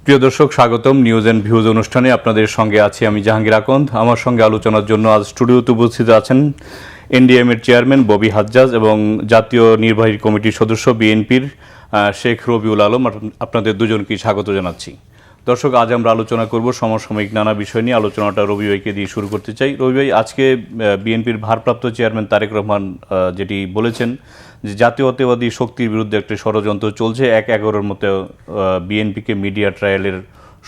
প্রিয় দর্শক, স্বাগতম নিউজ অ্যান্ড ভিউজ অনুষ্ঠানে। আপনাদের সঙ্গে আছি আমি জাহাঙ্গীর আকন্দ। আমার সঙ্গে আলোচনার জন্য আজ স্টুডিওতে উপস্থিত আছেন এনডিএম এর চেয়ারম্যান ববি হাজ্জাজ এবং জাতীয় নির্বাহী কমিটির সদস্য বিএনপির শেখ রবিউল আলম। আপনাদের দুজনকেই স্বাগত জানাচ্ছি। দর্শক, আজ আমরা আলোচনা করব সমসাময়িক নানা বিষয় নিয়ে। আলোচনাটা রবি ভাইকে দিয়ে শুরু করতে চাই। রবি ভাই, আজকে বিএনপির ভারপ্রাপ্ত চেয়ারম্যান তারেক রহমান যেটি বলেছেন যে জাতীয়তাবাদী শক্তির বিরুদ্ধে একটি ষড়যন্ত্র চলছে, ১/১১-র মতো বিএনপিকে মিডিয়া ট্রায়ালের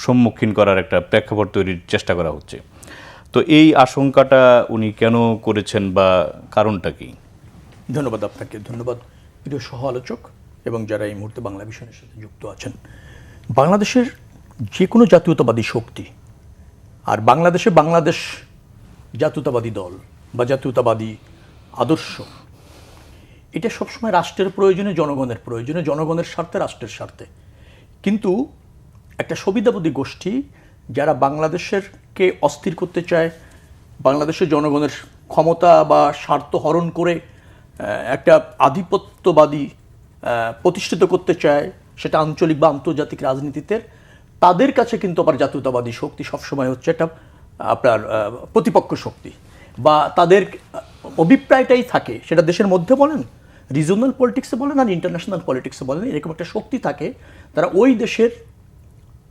সম্মুখীন করার একটা প্রেক্ষাপট তৈরির চেষ্টা করা হচ্ছে। তো এই আশঙ্কাটা উনি কেন করেছেন বা কারণটা কি? ধন্যবাদ আপনাকে, ধন্যবাদ প্রিয় সহ আলোচক এবং যারা এই মুহূর্তে বাংলা বিষয়ের সাথে যুক্ত আছেন। বাংলাদেশের যে কোনো জাতীয়তাবাদী শক্তি আর বাংলাদেশ জাতীয়তাবাদী দল বা জাতীয়তাবাদী আদর্শ, এটা সবসময় রাষ্ট্রের প্রয়োজনে, জনগণের প্রয়োজনে, জনগণের স্বার্থে, রাষ্ট্রের স্বার্থে। কিন্তু একটা সুবিধাবাদী গোষ্ঠী যারা বাংলাদেশেরকে অস্থির করতে চায়, বাংলাদেশের জনগণের ক্ষমতা বা স্বার্থ হরণ করে একটা আধিপত্যবাদী প্রতিষ্ঠিত করতে চায়, সেটা আঞ্চলিক বা আন্তর্জাতিক রাজনীতিতে, তাদের কাছে কিন্তু আবার জাতীয়তাবাদী শক্তি সবসময় হচ্ছে একটা আপনার প্রতিপক্ষ শক্তি, বা তাদের অভিপ্রায়টাই থাকে, সেটা দেশের মধ্যে বলেন, রিজনাল পলিটিক্সে বলেন আর ইন্টারন্যাশনাল পলিটিক্সে বলেন, এরকম একটা শক্তি থাকে। তারা ওই দেশের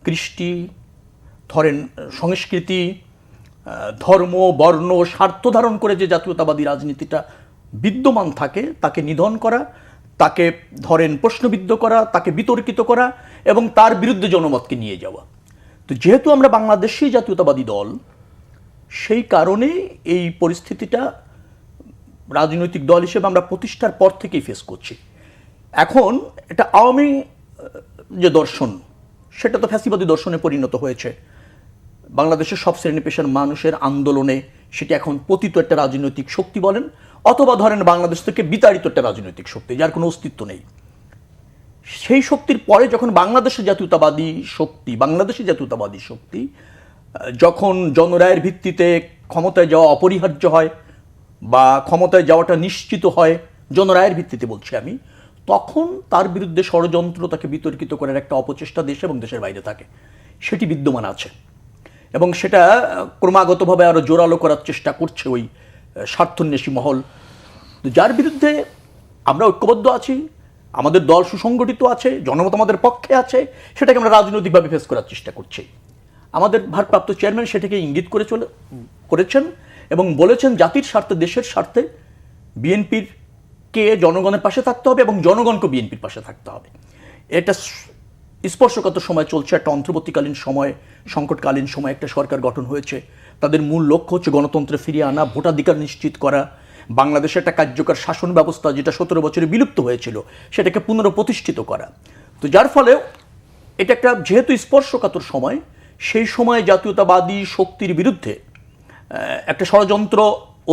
কৃষ্টি, ধরেন সংস্কৃতি, ধর্ম, বর্ণ, স্বার্থ ধারণ করে যে জাতীয়তাবাদী রাজনীতিটা বিদ্যমান থাকে, তাকে নিধন করা, তাকে ধরেন প্রশ্নবিদ্ধ করা, তাকে বিতর্কিত করা এবং তার বিরুদ্ধে জনমতকে নিয়ে যাওয়া। তো যেহেতু আমরা বাংলাদেশী জাতীয়তাবাদী দল, সেই কারণে এই পরিস্থিতিটা রাজনৈতিক দল হিসেবে আমরা প্রতিষ্ঠার পর থেকেই ফেস করছি। এখন এটা আওয়ামী যে দর্শন, সেটা তো ফ্যাসিবাদী দর্শনে পরিণত হয়েছে। বাংলাদেশের সব শ্রেণী পেশার মানুষের আন্দোলনে সেটি এখন পতিত একটা রাজনৈতিক শক্তি বলেন, অথবা ধরেন বাংলাদেশ থেকে বিতাড়িত একটা রাজনৈতিক শক্তি যার কোনো অস্তিত্ব নেই। সেই শক্তির পরে যখন বাংলাদেশি জাতীয়তাবাদী শক্তি যখন জনরায়ের ভিত্তিতে ক্ষমতায় যাওয়া অপরিহার্য হয় বা ক্ষমতায় যাওয়াটা নিশ্চিত হয়, জনরায়ের ভিত্তিতে বলছি আমি, তখন তার বিরুদ্ধে ষড়যন্ত্র, তাকে বিতর্কিত করার একটা অপচেষ্টা দেশ এবং দেশের বাইরে থাকে, সেটি বিদ্যমান আছে এবং সেটা ক্রমাগতভাবে আরও জোরালো করার চেষ্টা করছে ওই স্বার্থন্বেষী মহল, যার বিরুদ্ধে আমরা ঐক্যবদ্ধ আছি। আমাদের দল সুসংগঠিত আছে, জনমত আমাদের পক্ষে আছে, সেটাকে আমরা রাজনৈতিকভাবে ফেস করার চেষ্টা করছি। আমাদের ভারপ্রাপ্ত চেয়ারম্যান সেটাকে ইঙ্গিত করেছেন এবং বলেছেন জাতির স্বার্থে, দেশের স্বার্থে বিএনপির কে জনগণের পাশে থাকতে হবে এবং জনগণকে বিএনপির পাশে থাকতে হবে। এটা স্পর্শকাতর সময় চলছে, একটা অন্তর্বর্তীকালীন সময়, সংকটকালীন সময় একটা সরকার গঠন হয়েছে। তাদের মূল লক্ষ্য হচ্ছে গণতন্ত্রে ফিরিয়ে আনা, ভোটাধিকার নিশ্চিত করা, বাংলাদেশে একটা কার্যকর শাসন ব্যবস্থা যেটা 17 বছরে বিলুপ্ত হয়েছিল সেটাকে পুনঃপ্রতিষ্ঠিত করা। তো যার ফলে এটা একটা যেহেতু স্পর্শকাতর সময়, সেই সময় জাতীয়তাবাদী শক্তির বিরুদ্ধে একটা ষড়যন্ত্র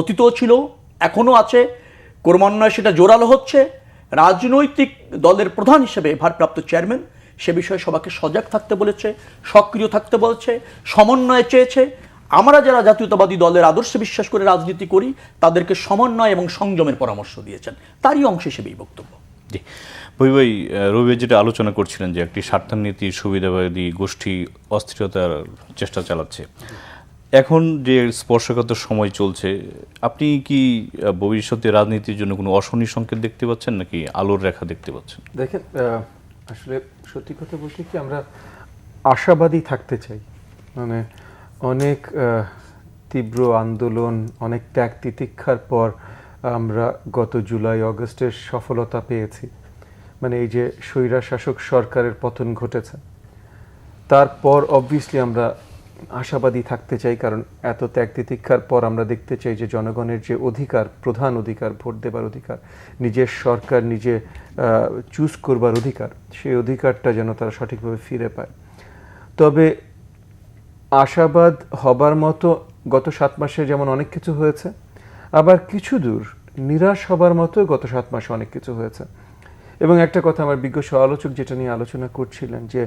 অতীতও ছিল, এখনও আছে, ক্রমান্বয়ে সেটা জোরালো হচ্ছে। রাজনৈতিক দলের প্রধান হিসেবে ভারপ্রাপ্ত চেয়ারম্যান সে বিষয়ে সবাইকে সজাগ থাকতে বলেছে, সক্রিয় থাকতে বলেছে, সমন্বয় চেয়েছে। আমরা যারা জাতীয়তাবাদী দলের আদর্শে বিশ্বাস করে রাজনীতি করি, তাদেরকে সমন্বয় এবং সংযমের পরামর্শ দিয়েছেন, তারই অংশ হিসেবে এই বক্তব্য। জি ভাই, রবি যেটা আলোচনা করছিলেন যে একটি স্বার্থান্বেষী সুবিধাবাদী গোষ্ঠী অস্থিরতার চেষ্টা চালাচ্ছে, এখন যে স্পর্শকাতর সময় চলছে, আপনি কি ভবিষ্যতে রাজনীতির জন্য কোনো অশনি সংকেত দেখতে পাচ্ছেন নাকি আলোর রেখা দেখতে পাচ্ছেন? দেখেন, আসলে সত্যি কথা বলতে কি, আমরা আশাবাদী থাকতে চাই। মানে অনেক তীব্র আন্দোলন, অনেক ত্যাগ তিতিক্ষার পর আমরা গত জুলাই অগস্টের সফলতা পেয়েছি। মানে এই যে স্বৈরশাসক সরকারের পতন ঘটেছে, তারপর অবভিয়াসলি আমরা আশাবাদী থাকতে চাই, কারণ এত ত্যাগ তিতিক্ষার পর আমরা দেখতে চাই যে জনগণের যে অধিকার, প্রধান অধিকার, ভোট দেবার অধিকার, নিজের সরকার নিজে চুজ করবার অধিকার, সেই অধিকারটা যেন তারা সঠিকভাবে ফিরে পায়। তবে আশাবাদ হবার মতো গত 7 মাসে যেমন অনেক কিছু হয়েছে, আবার কিছু দূর নিরাশ হবার মতো গত 7 মাসে অনেক কিছু হয়েছে। এবং একটা কথা, আমার বিজ্ঞ সমালোচক যেটা নিয়ে আলোচনা করছিলেন, যে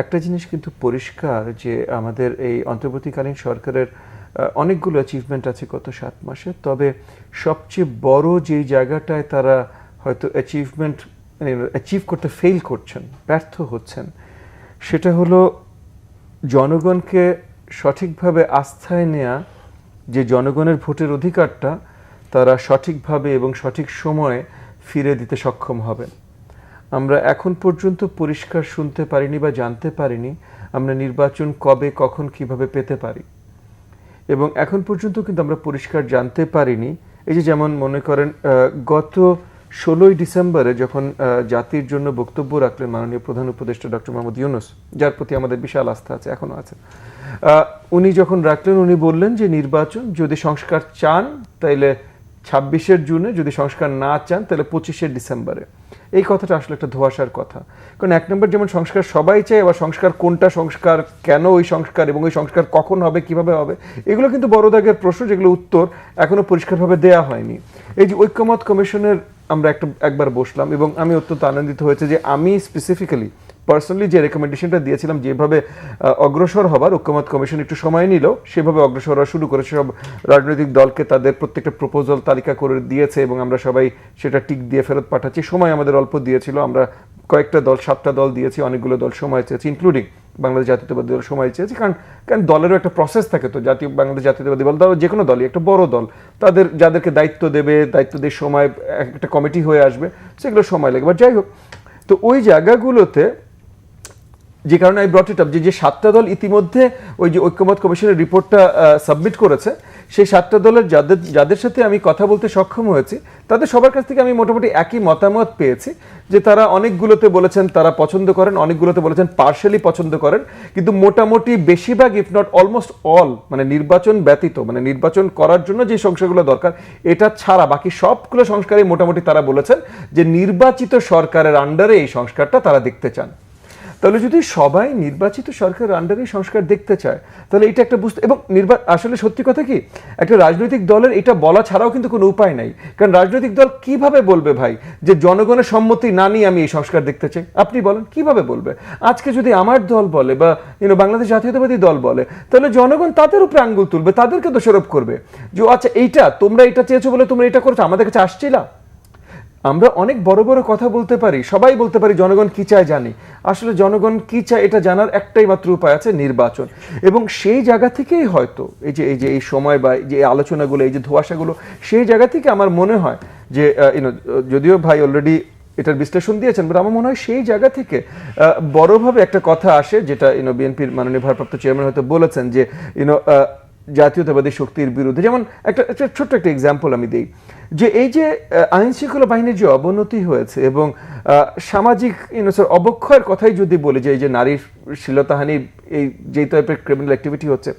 একটা জিনিস কিন্তু পরিষ্কার, যে আমাদের এই অন্তর্বর্তীকালীন সরকারের অনেকগুলো অ্যাচিভমেন্ট আছে গত 7 মাসে, তবে সবচেয়ে বড় যেই জায়গাটায় তারা হয়তো অ্যাচিভ করতে ফেল করছেন, ব্যর্থ হচ্ছেন, সেটা হলো জনগণকে সঠিকভাবে আস্থায় নেয়া, যে জনগণের ভোটের অধিকারটা তারা সঠিকভাবে এবং সঠিক সময়ে ফিরে দিতে সক্ষম হবেন। আমরা এখন পর্যন্ত পরিষ্কার শুনতে পারিনি বা জানতে পারিনি আমরা নির্বাচন কবে, কখন, কিভাবে পেতে পারি। এবং এখন পর্যন্ত কিন্তু আমরা পরিষ্কার জানতে পারিনি, এই যে যেমন মনে করেন গত 16ই ডিসেম্বরে যখন জাতির জন্য বক্তব্য রাখলেন মাননীয় প্রধান উপদেষ্টা ডক্টর মোহাম্মদ ইউনূস, যার প্রতি আমাদের বিশাল আস্থা আছে, এখনো আছে, উনি যখন রাখলেন উনি বললেন যে নির্বাচন যদি সংস্কার চান তাইলে 26 জুনে, যদি সংস্কার না চান তাহলে 25 ডিসেম্বরে। এই কথাটা আসলে একটা ধোঁয়াশার কথা, কারণ এক নম্বর যেমন সংস্কার সবাই চায়, আবার সংস্কার কোনটা সংস্কার, কেন ওই সংস্কার এবং ওই সংস্কার কখন হবে, কিভাবে হবে, এগুলো কিন্তু বড় দাগের প্রশ্ন, যেগুলো উত্তর এখনো পরিষ্কারভাবে দেয়া হয়নি। এই যে ঐক্যমত কমিশনের আমরা একবার বসলাম এবং আমি অত্যন্ত আনন্দিত হয়েছে যে আমি স্পেসিফিক্যালি পার্সোনালি যে রেকমেন্ডেশনটা দিয়েছিলাম যেভাবে অগ্রসর হবার, ঐক্যমত কমিশন একটু সময় নিল, সেভাবে অগ্রসর হওয়া শুরু করেছে। সব রাজনৈতিক দলকে তাদের প্রত্যেকটা প্রপোজাল তালিকা করে দিয়েছে এবং আমরা সবাই সেটা টিক দিয়ে ফেরত পাঠাচ্ছি। সময় আমাদের অল্প দিয়েছিল, আমরা কয়েকটা দল, 7টা দল দিয়েছি, অনেকগুলো দল সময় চেয়েছি, ইনক্লুডিং বাংলাদেশ জাতীয়তাবাদী দল সময় চেয়েছি, কারণ দলেরও একটা প্রসেস থাকে। তো বাংলাদেশ জাতীয়তাবাদী দল, যে কোনো দলই একটা বড় দল, তাদের যাদেরকে দায়িত্ব দিয়ে সময় একটা কমিটি হয়ে আসবে, সেগুলো সময় লাগবে। যাই হোক, তো ওই জায়গাগুলোতে যে কারণে আই ব্রট ইট আপ, যে 7টা দল ইতিমধ্যে ওই যে ঐক্যমত কমিশনের রিপোর্টটা সাবমিট করেছে, সেই 7টা দলের যাদের সাথে আমি কথা বলতে সক্ষম হয়েছি তাদের সবার কাছ থেকে আমি মোটামুটি একই মতামত পেয়েছি, যে তারা অনেকগুলোতে বলেছেন তারা পছন্দ করেন, অনেকগুলোতে বলেছেন পার্শালি পছন্দ করেন, কিন্তু মোটামুটি বেশিরভাগ ইফ নট অলমোস্ট অল, মানে নির্বাচন ব্যতীত, মানে নির্বাচন করার জন্য যে সংস্কারগুলো দরকার এটা ছাড়া বাকি সবগুলো সংস্কারই মোটামুটি তারা বলেছেন যে নির্বাচিত সরকারের আন্ডারে এই সংস্কারটা তারা দেখতে চান। তাহলে যদি সবাই নির্বাচিত সরকারের আন্ডারে সংস্কার দেখতে চায় তাহলে এটা একটা বুঝতে, এবং আসলে সত্যি কথা কি, একটা রাজনৈতিক দলের এটা বলা ছাড়াও কিন্তু কোনো উপায় নাই, কারণ রাজনৈতিক দল কিভাবে বলবে ভাই যে জনগণের সম্মতি না নিয়ে আমি এই সংস্কার দেখতে চাই? আপনি বলেন কিভাবে বলবে? আজকে যদি আমার দল বলে বা বাংলাদেশ জাতীয়তাবাদী দল বলে, তাহলে জনগণ তাদের উপরে আঙ্গুল তুলবে, তাদেরকে দোষারোপ করবে যে আচ্ছা এইটা তোমরা এটা চেয়েছো বলে তোমরা এটা করছো, আমাদের কাছে আসছিলা। আমরা অনেক বড় বড় কথা বলতে পারি, সবাই বলতে পারি জনগণ কি চায় জানি, আসলে জনগণ কি চায় এটা জানার একটাই মাত্র উপায় আছে, নির্বাচন। এবং সেই জায়গা থেকেই হয়তো এই সময় বা যে আলোচনাগুলো, এই যে ধোঁয়াশাগুলো, সেই জায়গা থেকে আমার মনে হয় যে যদিও ভাই অলরেডি এটার বিশ্লেষণ দিয়েছেন, বাট আমার মনে হয় সেই জায়গা থেকে বড়ভাবে একটা কথা আসে, যেটা বিএনপির মাননীয় ভারপ্রাপ্ত চেয়ারম্যান হয়তো বলেছেন যে জাতীয়তাবাদী শক্তির বিরুদ্ধে। যেমন একটা ছোট্ট একটা এক্সাম্পল আমি দিই, যে এই যে আইন শৃঙ্খলা বাহিনীর যে অবনতি হয়েছে এবং সামাজিক অবক্ষয়ের কথাই যদি বলি, যে এই যে নারীর শ্লীলতাহানি, এই যে টাইপের ক্রিমিনাল অ্যাক্টিভিটি হচ্ছে,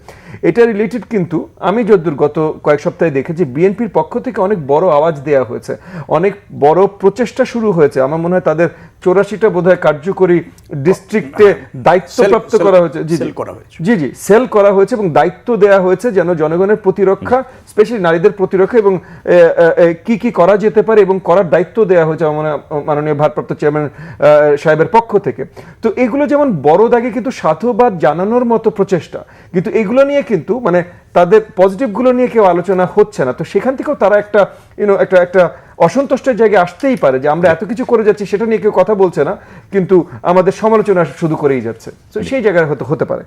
এটা রিলেটেড কিন্তু আমি যতদূর গত কয়েক সপ্তাহে দেখেছি বিএনপির পক্ষ থেকে অনেক বড় আওয়াজ দেওয়া হয়েছে, অনেক বড় প্রচেষ্টা শুরু হয়েছে। আমার মনে হয় তাদের 84টা বোধহয় কার্যকরী ডিস্ট্রিক্টে দায়িত্বপ্রাপ্ত করা হয়েছে, জি সেল করা হয়েছে এবং দায়িত্ব দেওয়া হয়েছে যেন জনগণের প্রতিরক্ষা, স্পেশালি নারীদের প্রতিরক্ষা এবং কি কি করা যেতে পারে এবং করার দায়িত্ব দেওয়া হয়েছে মাননীয় ভারপ্রাপ্ত চেয়ারম্যান সাহেবের পক্ষ থেকে। তো এগুলো যেমন বড় দাগে কিন্তু সাধুবাদ জানানোর মতো প্রচেষ্টা, কিন্তু এগুলো নিয়ে কিন্তু মানে তাদের পজিটিভগুলো নিয়ে কেউ আলোচনা হচ্ছে না। তো সেখান থেকেও তারা একটা একটা অসন্তুষ্টের জায়গায় আসতেই পারে যে আমরা এত কিছু করে যাচ্ছি, সেটা নিয়ে কেউ কথা বলছে না, কিন্তু আমাদের সমালোচনা শুধু করেই যাচ্ছে। তো সেই জায়গায় হয়তো হতে পারে।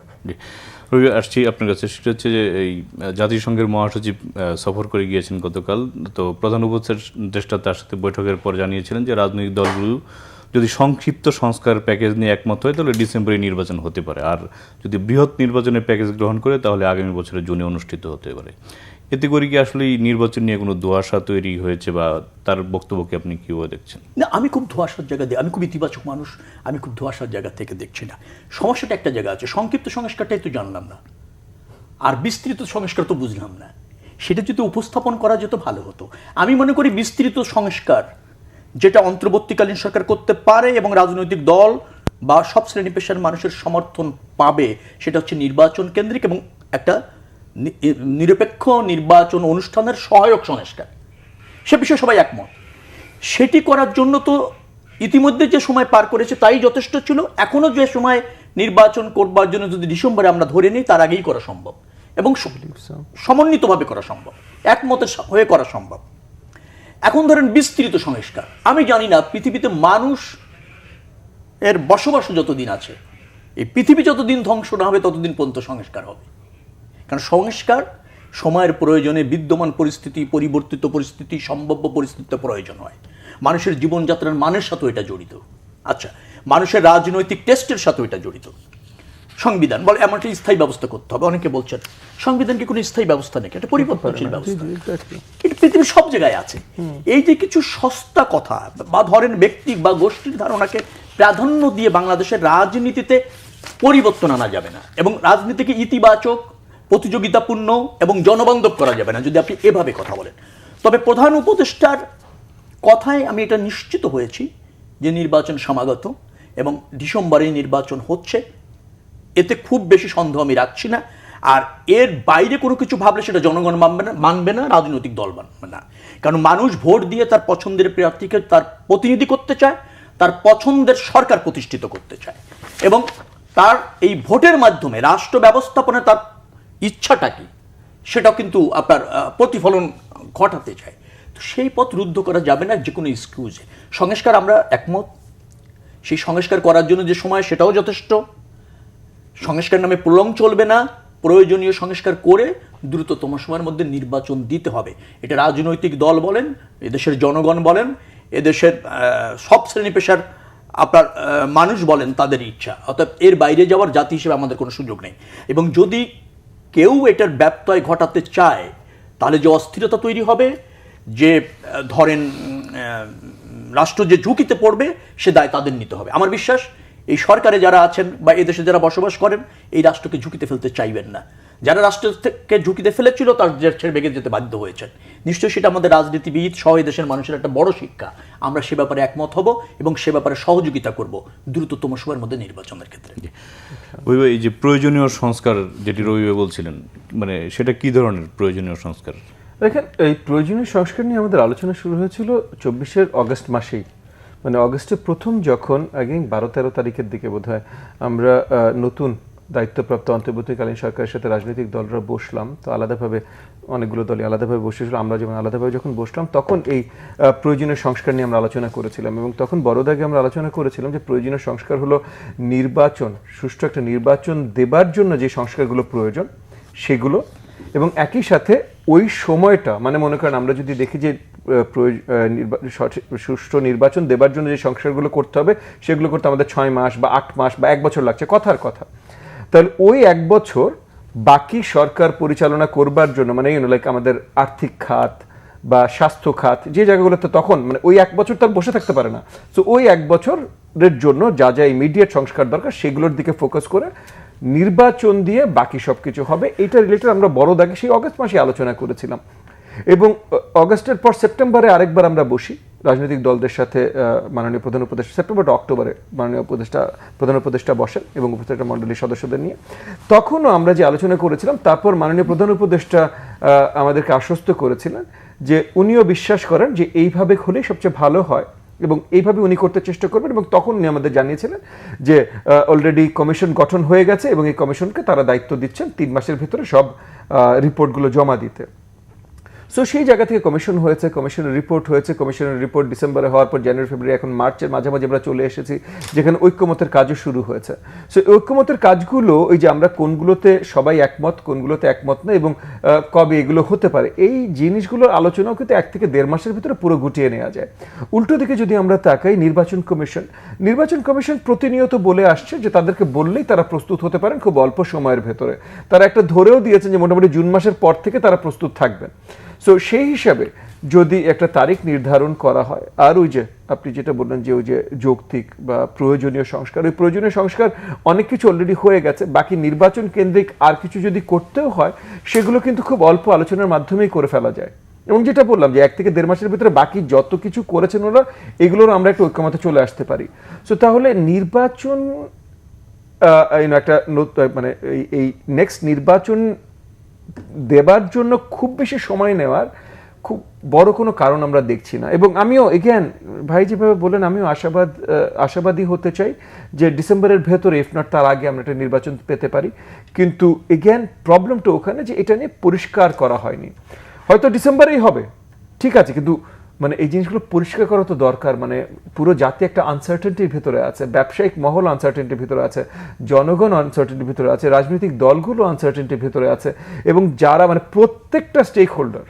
রবি, আসছি আপনার কাছে, সেটা হচ্ছে যে এই জাতিসংঘের মহাসচিব সফর করে গিয়েছেন গতকাল। তো প্রধান উপদেষ্টা তার সাথে বৈঠকের পর জানিয়েছিলেন যে রাজনৈতিক দলগুলো যদি সংক্ষিপ্ত সংস্কার প্যাকেজ নিয়ে একমত হয় তাহলে ডিসেম্বরে নির্বাচন হতে পারে, আর যদি বৃহৎ নির্বাচনের প্যাকেজ গ্রহণ করে তাহলে আগামী বছরের জুনে অনুষ্ঠিত হতে পারে। এতে করে কি আসলে নির্বাচন নিয়ে কোনো ধোঁয়াশা তৈরি হয়েছে, বা তার বক্তব্যকে আপনি কীভাবে দেখছেন? না, আমি খুব ধোঁয়াশার জায়গা দিয়ে, আমি খুব ইতিবাচক মানুষ, আমি খুব ধোঁয়াশার জায়গা থেকে দেখছি না। সমস্যাটা একটা জায়গা আছে, সংক্ষিপ্ত সংস্কারটাই তো জানলাম না, আর বিস্তৃত সংস্কার তো বুঝলাম না। সেটা যদি উপস্থাপন করা যেত ভালো হতো। আমি মনে করি বিস্তৃত সংস্কার যেটা অন্তর্বর্তীকালীন সরকার করতে পারে এবং রাজনৈতিক দল বা সব শ্রেণী পেশার মানুষের সমর্থন পাবে, সেটা হচ্ছে নির্বাচন কেন্দ্রিক এবং একটা নিরপেক্ষ নির্বাচন অনুষ্ঠানের সহায়ক সংস্কার। সে বিষয়ে সবাই একমত। সেটি করার জন্য তো ইতিমধ্যে যে সময় পার করেছে তাই যথেষ্ট ছিল। এখনো যে সময় নির্বাচন করবার জন্য যদি ডিসেম্বরে আমরা ধরে নিই, তার আগেই করা সম্ভব এবং সমন্বিতভাবে করা সম্ভব, একমতের হয়ে করা সম্ভব। এখন ধরেন বিস্তৃত সংস্কার, আমি জানি না পৃথিবীতে মানুষ এর বসবাস যতদিন আছে এই পৃথিবী যতদিন ধ্বংস না হবে ততদিন পর্যন্ত সংস্কার হবে। কারণ সংস্কার সময়ের প্রয়োজনে বিদ্যমান পরিস্থিতি, পরিবর্তিত পরিস্থিতি, সম্ভাব্য পরিস্থিতিতে প্রয়োজন হয়। মানুষের জীবনযাত্রার মানের সাথেও এটা জড়িত। আচ্ছা, মানুষের রাজনৈতিক টেস্টের সাথেও এটা জড়িত। সংবিধান বলে এমন একটা স্থায়ী ব্যবস্থা করতে হবে। অনেকে বলছেন সংবিধান কি কোনো স্থায়ী ব্যবস্থা নাকি, এটা পরিবর্তনশীল ব্যবস্থা। এটা পৃথিবীর সব জায়গায় আছে। এই যে কিছু সস্তা কথা বা ধরেন ব্যক্তি বা গোষ্ঠীর ধারণাকে প্রাধান্য দিয়ে বাংলাদেশের রাজনীতিতে পরিবর্তন আনা যাবে না, এবং রাজনীতিকে ইতিবাচক, প্রতিযোগিতাপূর্ণ এবং জনবান্ধব করা যাবে না যদি আপনি এভাবে কথা বলেন। তবে প্রধান উপদেষ্টার কথায় আমি এটা নিশ্চিত হয়েছি যে নির্বাচন সমাগত এবং ডিসেম্বরে নির্বাচন হচ্ছে, এতে খুব বেশি সন্দেহ আমি রাখছি না। আর এর বাইরে কোনো কিছু ভাবলে সেটা জনগণ মানবে না, রাজনৈতিক দল মানবে না। কারণ মানুষ ভোট দিয়ে তার পছন্দের প্রার্থীকে তার প্রতিনিধি করতে চায়, তার পছন্দের সরকার প্রতিষ্ঠিত করতে চায়, এবং তার এই ভোটের মাধ্যমে রাষ্ট্র ব্যবস্থাপনায় তার ইচ্ছাটা কি সেটাও কিন্তু আপনার প্রতিফলন ঘটাতে চায়। তো সেই পথ রুদ্ধ করা যাবে না যে কোনো এক্সকিউজে। সংস্কার আমরা একমত, সেই সংস্কার করার জন্য যে সময় সেটাও যথেষ্ট। সংস্কার নামে প্রলং চলবে না, প্রয়োজনীয় সংস্কার করে দ্রুততম সময়ের মধ্যে নির্বাচন দিতে হবে। এটা রাজনৈতিক দল বলেন, এদেশের জনগণ বলেন, এদেশের সব শ্রেণী পেশার আপনার মানুষ বলেন, তাদের ইচ্ছা। অর্থাৎ এর বাইরে যাওয়ার জাতি হিসেবে আমাদের কোনো সুযোগ নেই। এবং যদি কেউ এটার ব্যত্যয় ঘটাতে চায় তাহলে যে অস্থিরতা তৈরি হবে, যে ধরেন রাষ্ট্র যে ঝুঁকিতে পড়বে, সে দায় তাদের নিতে হবে। আমার বিশ্বাস এই সরকারে যারা আছেন বা এদেশে যারা বসবাস করেন এই রাষ্ট্রকে ঝুঁকিতে ফেলতে চাইবেন না। যারা রাষ্ট্রকে ঝুঁকিতে ফেলেছিল তার ছেড়ে বেগে যেতে বাধ্য হয়েছেন। নিশ্চয়ই সেটা আমাদের রাজনীতিবিদ সহ দেশের মানুষের একটা বড় শিক্ষা। আমরা সে ব্যাপারে একমত হব এবং সে ব্যাপারে সহযোগিতা করব দ্রুততম সময়ের মধ্যে নির্বাচনের ক্ষেত্রে। এই যে প্রয়োজনীয় সংস্কার যেটি রবি বলছিলেন, মানে সেটা কি ধরনের প্রয়োজনীয় সংস্কার? দেখেন, এই প্রয়োজনীয় সংস্কার নিয়ে আমাদের আলোচনা শুরু হয়েছিল 24 অগস্ট মাসেই। মানে অগস্টের প্রথম যখন আগে 12-13 তারিখের দিকে বোধহয় আমরা নতুন দায়িত্বপ্রাপ্ত অন্তর্বর্তীকালীন সরকারের সাথে রাজনৈতিক দলরা বসলাম। তো আলাদাভাবে অনেকগুলো দলই আলাদাভাবে বসেছিল, আমরা যেমন আলাদাভাবে যখন বসলাম তখন এই প্রয়োজনীয় সংস্কার নিয়ে আমরা আলোচনা করেছিলাম। এবং তখন বড় দাগে আমরা আলোচনা করেছিলাম যে প্রয়োজনীয় সংস্কার হলো নির্বাচন, সুষ্ঠু একটা নির্বাচন দেবার জন্য যে সংস্কারগুলো প্রয়োজন সেগুলো, এবং একই সাথে ওই সময়টা মানে মনে করেন আমরা যদি দেখি যে সুষ্ঠু নির্বাচন দেবার জন্য যে সংস্কারগুলো করতে হবে সেগুলো করতে আমাদের 6 মাস বা 8 মাস বা 1 বছর লাগছে, কথার কথা। তাহলে ওই 1 বছর বাকি সরকার পরিচালনা করবার জন্য, মানে লাইক আমাদের আর্থিক খাত বা স্বাস্থ্য খাত, যে জায়গাগুলোতে তখন মানে ওই 1 বছর তার বসে থাকতে পারে না। তো ওই 1 বছরের জন্য যা যা ইমিডিয়েট সংস্কার দরকার সেগুলোর দিকে ফোকাস করে নির্বাচন দিয়ে বাকি সব কিছু হবে। এইটা রিলেটেড আমরা বড় দাগে সেই অগস্ট মাসে আলোচনা করেছিলাম। এবং অগস্টের পর সেপ্টেম্বরে আরেকবার আমরা বসি রাজনৈতিক দলদের সাথে। মাননীয় প্রধান উপদেষ্টা সেপ্টেম্বর অক্টোবরে মাননীয় প্রধান উপদেষ্টা বসেন এবং উপদেষ্টা মণ্ডলীর সদস্যদের নিয়ে। তখনও আমরা যে আলোচনা করেছিলাম, তারপর মাননীয় প্রধান উপদেষ্টা আমাদেরকে আশ্বস্ত করেছিলেন যে উনিও বিশ্বাস করেন যে এইভাবে হলেই সবচেয়ে ভালো হয় এবং এইভাবে উনি করতে চেষ্টা করবেন। এবং তখন উনি আমাদের জানিয়েছিলেন যে অলরেডি কমিশন গঠন হয়ে গেছে এবং এই কমিশনকে তারা দায়িত্ব দিচ্ছেন 3 মাসের ভিতরে সব রিপোর্টগুলো জমা দিতে। সো সেই জায়গা থেকে কমিশন হয়েছে, কমিশনের রিপোর্ট হয়েছে। কমিশনের রিপোর্ট ডিসেম্বরে হওয়ার পর জানুয়ারি, ফেব্রুয়ারি, এখন মার্চের মাঝামাঝি আমরা চলে এসেছি যেখানে ঐক্যমতের কাজও শুরু হয়েছে। সো ঐক্যমতের কাজগুলো ওই যে আমরা কোনগুলোতে সবাই একমত, কোনগুলোতে একমত না এবং কবে এগুলো হতে পারে, এই জিনিসগুলোর আলোচনাও কিন্তু 1 থেকে 1.5 মাসের ভিতরে পুরো গুটিয়ে নেওয়া যায়। উল্টো দিকে যদি আমরা তাকাই, নির্বাচন কমিশন প্রতিনিয়ত বলে আসছে যে তাদেরকে বললেই তারা প্রস্তুত হতে পারেন খুব অল্প সময়ের ভেতরে। তারা একটা ধরেও দিয়েছেন যে মোটামুটি জুন মাসের পর থেকে তারা প্রস্তুত থাকবেন। সো সেই হিসাবে যদি একটা তারিখ নির্ধারণ করা হয়, আর ওই যে আপনি যেটা বললেন যে ওই যে যৌক্তিক বা প্রয়োজনীয় সংস্কার, ওই প্রয়োজনীয় সংস্কার অনেক কিছু অলরেডি হয়ে গেছে, বাকি নির্বাচন কেন্দ্রিক আর কিছু যদি করতেও হয় সেগুলো কিন্তু খুব অল্প আলোচনার মাধ্যমেই করে ফেলা যায়। এবং যেটা বললাম যে 1 থেকে 1.5 মাসের ভিতরে বাকি যত কিছু করেছেন ওরা, এগুলোর আমরা একটা ঐক্যমতে চলে আসতে পারি। সো তাহলে নির্বাচন একটা মানে এই নেক্সট নির্বাচন দেবার জন্য খুব বেশি সময় নেওয়ার খুব বড় কোনো কারণ আমরা দেখছি না। এবং আমিও এগেন ভাই যেভাবে বলেন, আমিও আশাবাদী হতে চাই যে ডিসেম্বরের ভেতরে ইফ নট তার আগে আমরা একটা নির্বাচন পেতে পারি। কিন্তু এগেন প্রবলেমটা ওখানে যে এটা নিয়ে পরিষ্কার করা হয়নি। হয়তো ডিসেম্বরেই হবে, ঠিক আছে, কিন্তু মানে এই জিনিসগুলো পরিষ্কার করা তো দরকার। মানে পুরো জাতি একটা আনসার্টেনটির ভিতরে আছে, ব্যবসায়িক মহল আনসার্টেনটির ভিতরে আছে, জনগণ আনসার্টেনটির ভিতরে আছে, রাজনৈতিক দলগুলো আনসার্টেনটির ভিতরে আছে, এবং যারা মানে প্রত্যেকটা স্টেক হোল্ডার